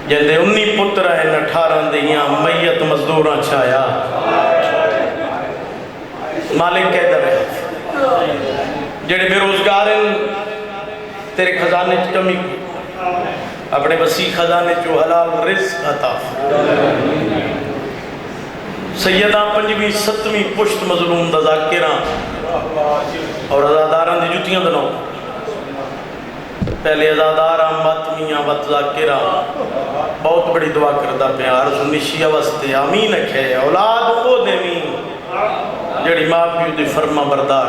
جندے 19 پتر ہیں 18 دیاں میت مزدوراں چھایا مالک کہہ در جڑے بے روزگار ہیں تیرے خزانے چ کمی اپنے وسیع خزانے چو حلال رزق عطا سیدہ 5ویں 7ویں پشت مظلوم دا ذاکراں اور ازاداراں دی جتیاں دنوں پہلے ازاداراں ماتمیاں وط ذاکراں بہت بڑی دعا کردہ پہ عرض نشیہ وستے آمین اکھے اولاد کو دیمین جڑی ماں پیو دی فرما بردار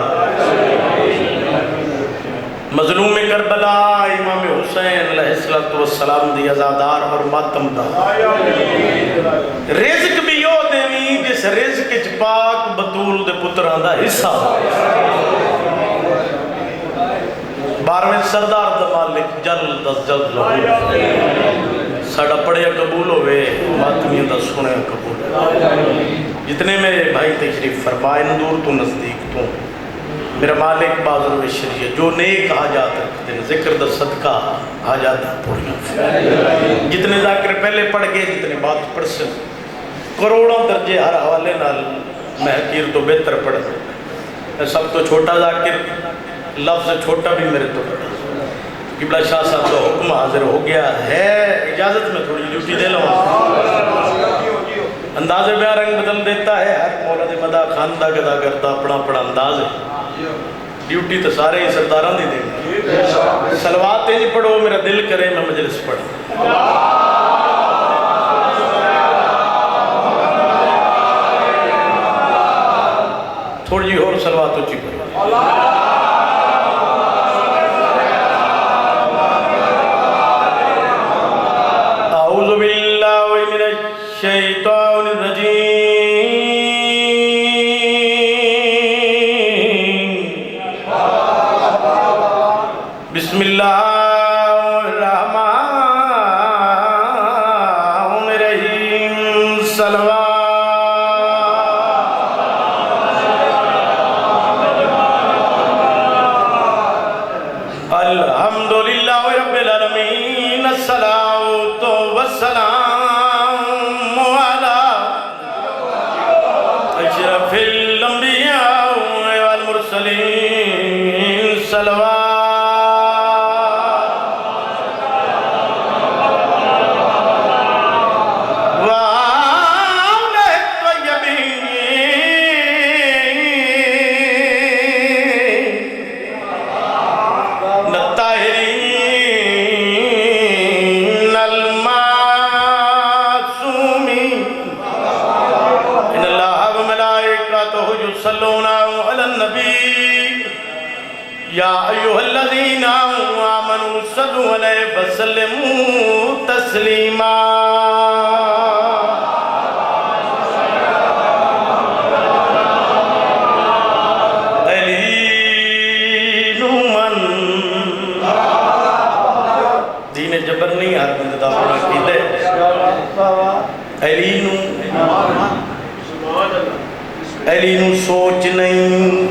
مظلوم کربلا امام حسین علیہ السلام دی ازادار اور ماتم دا رزق بھی یو دیوی جس رزق اچ پاک بطول دے پتران دا حصہ 12ویں سردار دا مالک جلد از جلد لہو ساڑا پڑھیا قبول ہوئے ماتمیاں دا سنیا قبول ہوئے جتنے میرے بھائی تشریف فرمائے دور تو نزدیک تو میرا مالک بازر و شریعہ جو نیک حاجات رکھتے ہیں ذکر دا صدقہ حاجات پوریاں جتنے ذاکر پہلے پڑھ گئے جتنے بات پڑھ سے کروڑوں درجے ہر حوالے نال میں حقیر تو بہتر پڑھ میں سب تو چھوٹا ذاکر لفظ چھوٹا بھی میرے تو پڑھا قبلہ شاہ صاحب کا حکم حاضر ہو گیا ہے اجازت میں تھوڑی ڈیوٹی دے لوں انداز بیان رنگ بدل دیتا ہے ہر مولد مدہ خاندہ گدا کرتا اپنا اپنا انداز ہے ڈیوٹی تو سارے ہی سرداراں دی دے سلوات انج پڑھو میرا دل کرے میں مجلس پڑھوں تھوڑی جی اور سلوات اچھی پڑھو اعوذ باللہ من الشیطان الرجیم بسم اللہ الرحمن الرحیم صلوات الحمدللہ رب العالمین الصلاۃ والسلام علی اشرف الانبیاء والمرسلین صلوات یا ایہا الذین آمنوا صلوا علیہ وسلموا تسلیما علین من دین جبر نہیں ہر بندے دا اپنا عقیدہ علین سوچ نہیں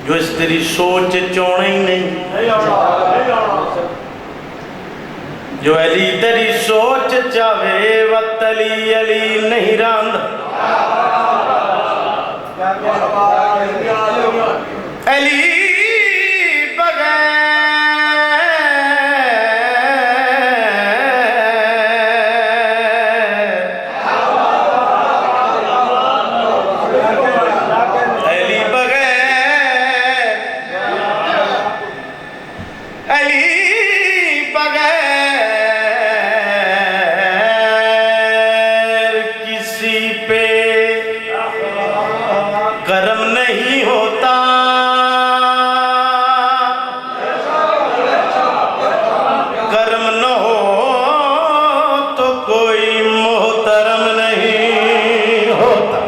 جو اس تیری سوچ چونے ہی نہیں جو علی تیری سوچ چاہے وقت علی علی نہیں راند علی کرم نہیں ہوتا کرم نہ ہو تو کوئی محترم نہیں ہوتا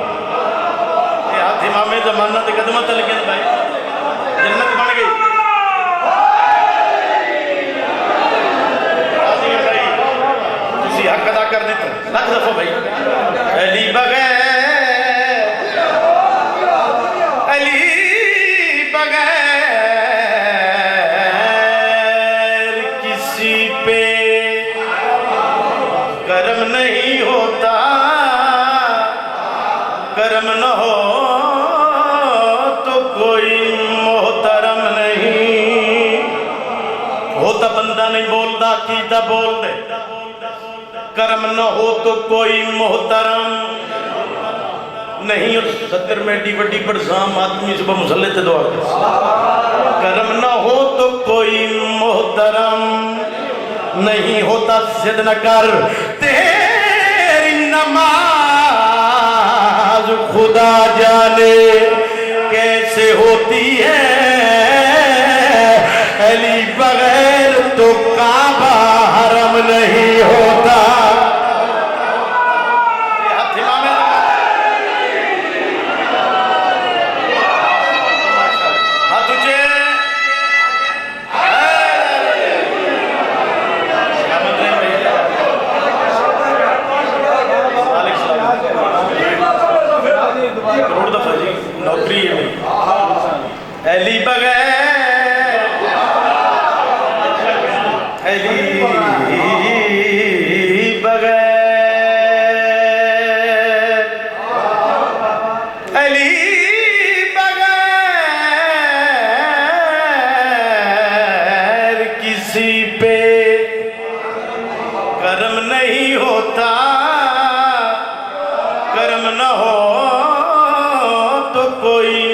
یہ ہاتھ امام زمانہ دے قدمہ تلکن بھائی جنت بن گئی تسی حق ادا کر دیتا لکھ دفعہ بھائی علی بغیر کرم نہیں ہوتا کرم نہ ہو تو کوئی محترم نہیں ہوتا بندہ نہیں بولتا کیتا بول دے کرم نہ ہو تو کوئی محترم نہیں اور ستر میں ڈی وڈی پڑسام آدمی صبح مسلح تے دعا کرتا کرم نہ ہو تو کوئی محترم نہیں ہوتا ضد نہ کر تیری نماز خدا جانے کیسے ہوتی ہے علی بغیر تو کعبہ حرم نہیں ہوتا علی بغیر علی بغیر علی بغیر کسی پہ کرم نہیں ہوتا کرم نہ ہو تو کوئی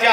4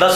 10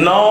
9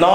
9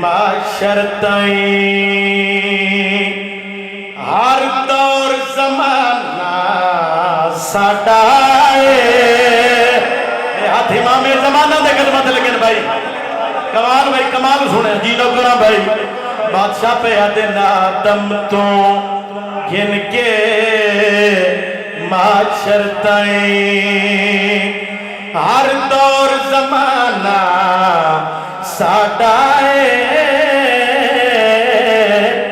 معاشر تائیں ہر دور زمانہ ساڈا ہاتھ امام زمانہ دے خدمت لیکن بھائی کمال بھائی کمال سنے جی نوکرا بھائی بادشاہ پہ دینا دم تو گن کے معاشر تائیں ہر دور زمانہ ساڈا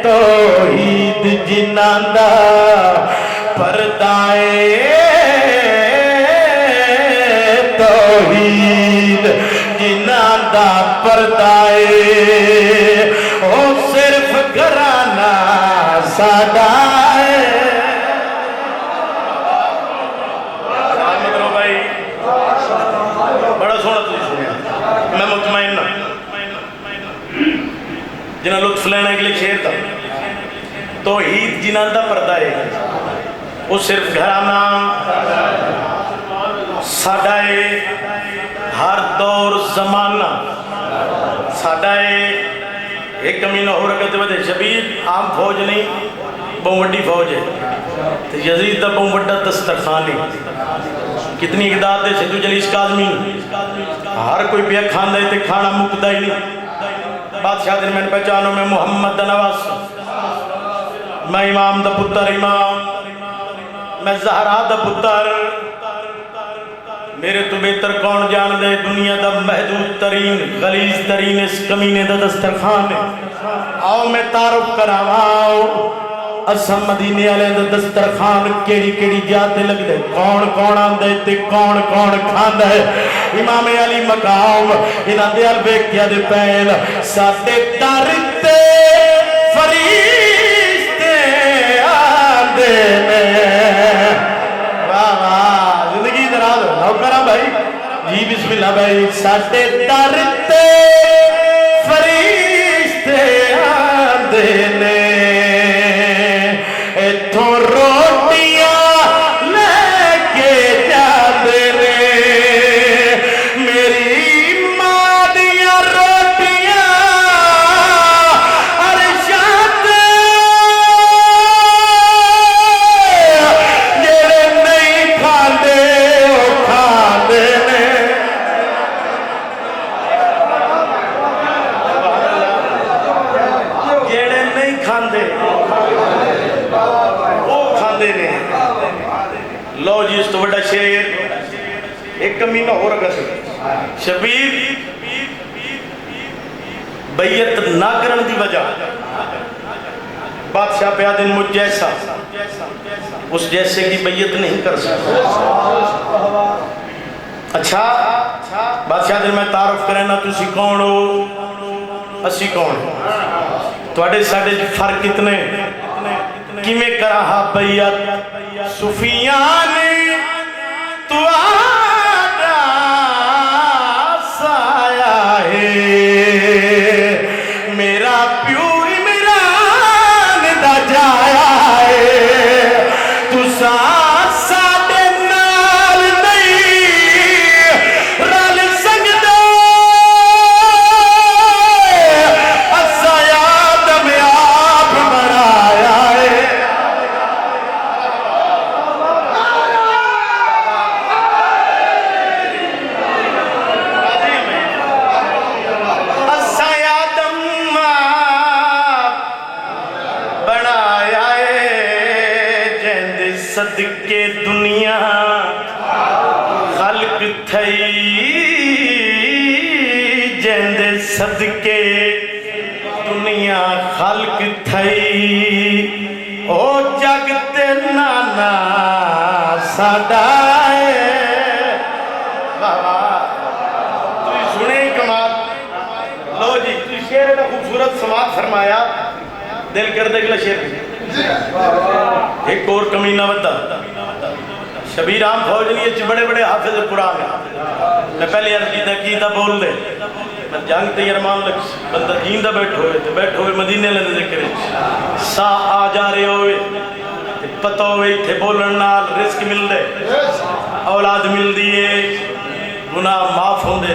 توحید جنہاں دا پردہ توحید جنہاں دا پردہ او صرف گھرانہ ساڈا بڑا سونا تجھے سنیا میں مطمئن نہ جنہاں لطف لینے کے لیے شیر تھا توحید جنہاں دا پردہ ہے وہ صرف گھرانہ ساڈا ہے ہر دور زمانہ ساڈا ہے ایک کمینہ ہو رکھتے ہوئے شبیر عام فوج نہیں بہت بڑی فوج ہے تو یزید دا بہت بڑا دسترخوان ہے کتنی اقدار دے سیدو جلیس کاظمی ہر کوئی پیا کھان دے تے کھانا مکدہ ہی نہیں بادشاہ دن میں پہچانوں میں محمد دا نواز میں امام دا پتر امام میں زہرا دا پتر میرے تو بہتر کون جان دے دنیا دا محدود ترین غلیظ ترین اس کمینے دا دسترخوان ہے آؤ میں تعارف کراؤ اسم مدینے والے دا دسترخوان کیڑی کیڑی جاتے لگ دے کون کون آندے تے کون کون کھاندے امام علی مقام انہاں دے البیکیا دے پہل ساتے تارتے فرشتے آندے میں واہ واہ زندگی دراز نوکرہ بھائی جی بسم اللہ بھائی ساتے تارتے فرشتے آندے میں روٹیاں لے کے جاندے نے میری ماں دیاں روٹیاں عرشاں تے جڑے نہیں کھاندے او کھاندے نے جڑے نہیں کھاندے لو جی اس تو بڑا شیر ایک کمینہ ہو رکھا سے شبیر بیعت نہ کرن دی وجہ بادشاہ پہ آدن مجھ جیسا اس جیسے کی بیعت نہیں کر سکتا اچھا بادشاہ دن میں تعارف کریں نا تسی کون ہو اسی کون تو اڈے ساڑے فرق اتنے کی میں کراہا بیعت سفیان تو آدھا سایہ ہے میرا پیو عمران دا جایا ہے تو ساڑے نال نہیں رل سکدے اسایات میں آپ بنایا ہے صدقے دنیا خلق تھئی جیندے صدقے دنیا خلق تھئی او جگتے نانا ساڈا تو سنے کمال لو جی تو شیر کا خوبصورت سماعت فرمایا دل کر دے گلا شیر ایک اور کمینہ ودا شبیر عام فوج نہیں بڑے بڑے حافظ قرآن ہیں میں پہلے عرض کیتا بول دے میں جنگ تے ارمان لگ بندہ جیندہ بیٹھ ہوئے مدینے لے ذکر سا آ جا رہے ہوئے پتہ ہوئے تھے بولن نال رزق مل دے اولاد مل دیئے گناہ معاف ہوں دے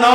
9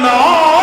9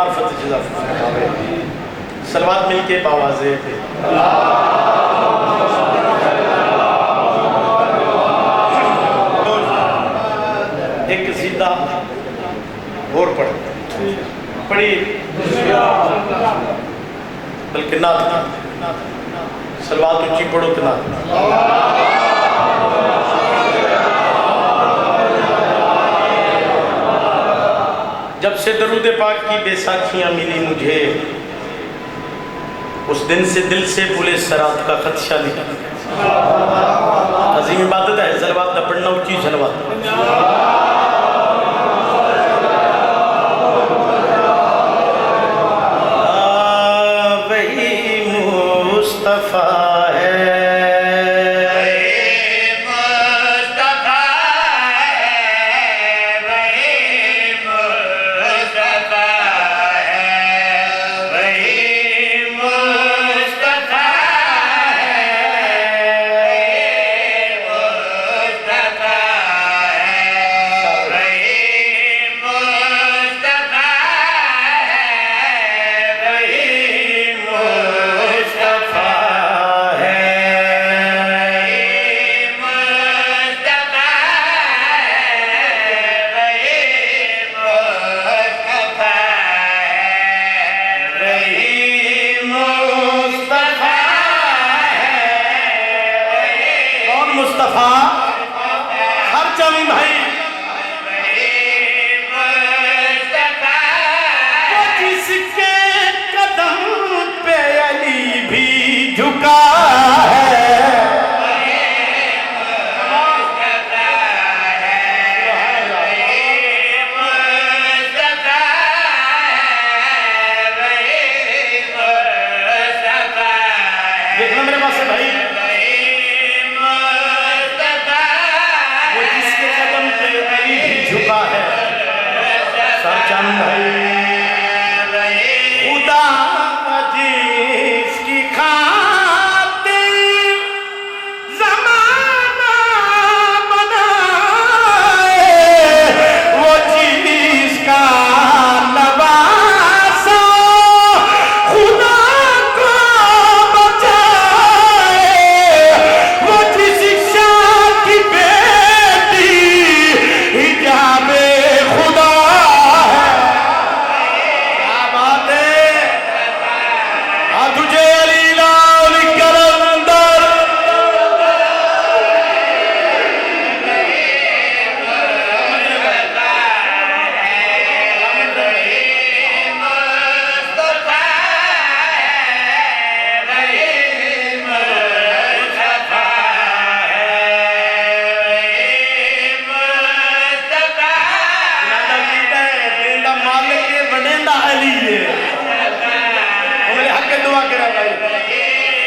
معرفت اضافہ فرماوے سلوات مل کے باوازے پہ ایک قصیدہ اور پڑھی بلکہ نعت سلوات اونچی پڑھو کہ نعت جب سے درود پاک کی بے ساکھیاں ملی مجھے اس دن سے دل سے پولے سرات کا خدشہ لیا عظیم عبادت ہے سلوات نہ پڑھنا اونچی سلوات وہی مصطفیٰ ہے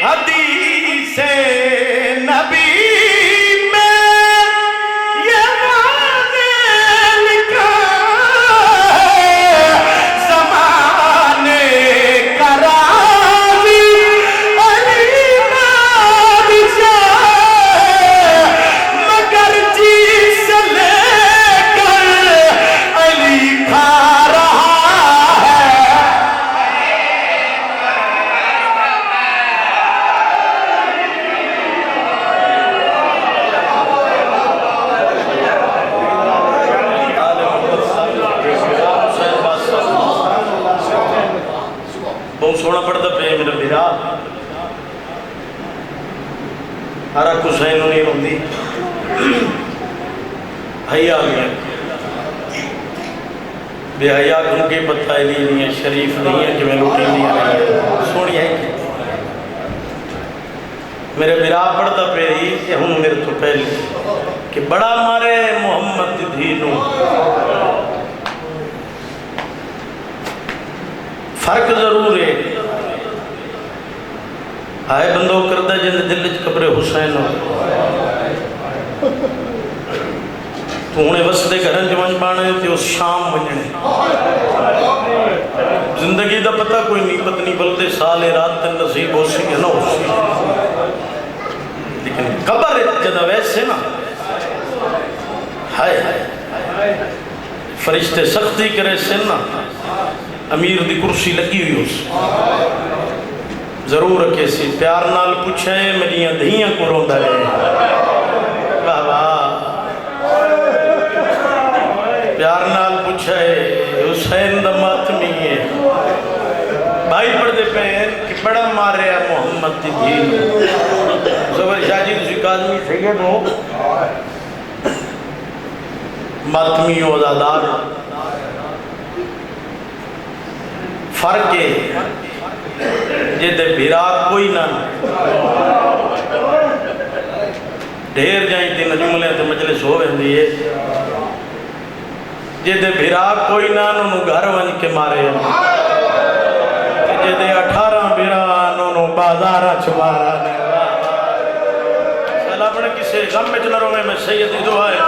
حدیث نبی بہت سونا پڑھتا پہ میرا بیرا ہر حسین نہیں ہوندی حیا گیا بے حیا کیونکہ پتہ نہیں ہے شریف نہیں ہے کہ میں لوٹی نہیں آئی سونی ہے میرے بیرا پڑھتا پہ ہی کہ ہوں میرے تو پہلے کہ بڑا مارے محمد دھینو فرق ضرور ہے آئے بندوں کردہ جن دل قبر حسین تو انہیں وستے گھرن جو منج بانے تھے اس شام منجنے زندگی دا پتہ کوئی نہیں پتنی بلدے سال رات تن نصیب ہو سی نہ ہو سی لیکن قبر جدہ ویسے نا ہائے فرشتے سختی کرے سے نا امیر دی کرسی لگی ہوئی اس ضرور رکھے سی پیار نال پوچھے میری دھیاں کو روندا ہے واہ واہ پیار نال پوچھے حسین دا ماتمی ہے بھائی پڑھ دے پہن کہ بڑا مارے محمد دی دھی زبر شاہ جی تسی کاظمی سید ہو ماتمی و عزادار فرق ہے جیدے بھیرا کوئی نہ ڈھیر جائیں تھی نجملے تے مجلس ہو ویندی ہے جیدے بھیرا کوئی نہ انہوں گھر ون کے مارے جیدے 18 بھیرا انہوں بازارہ چھوارا سلام اپنے کسے غم میں چنہ رو میں سید دعا ہے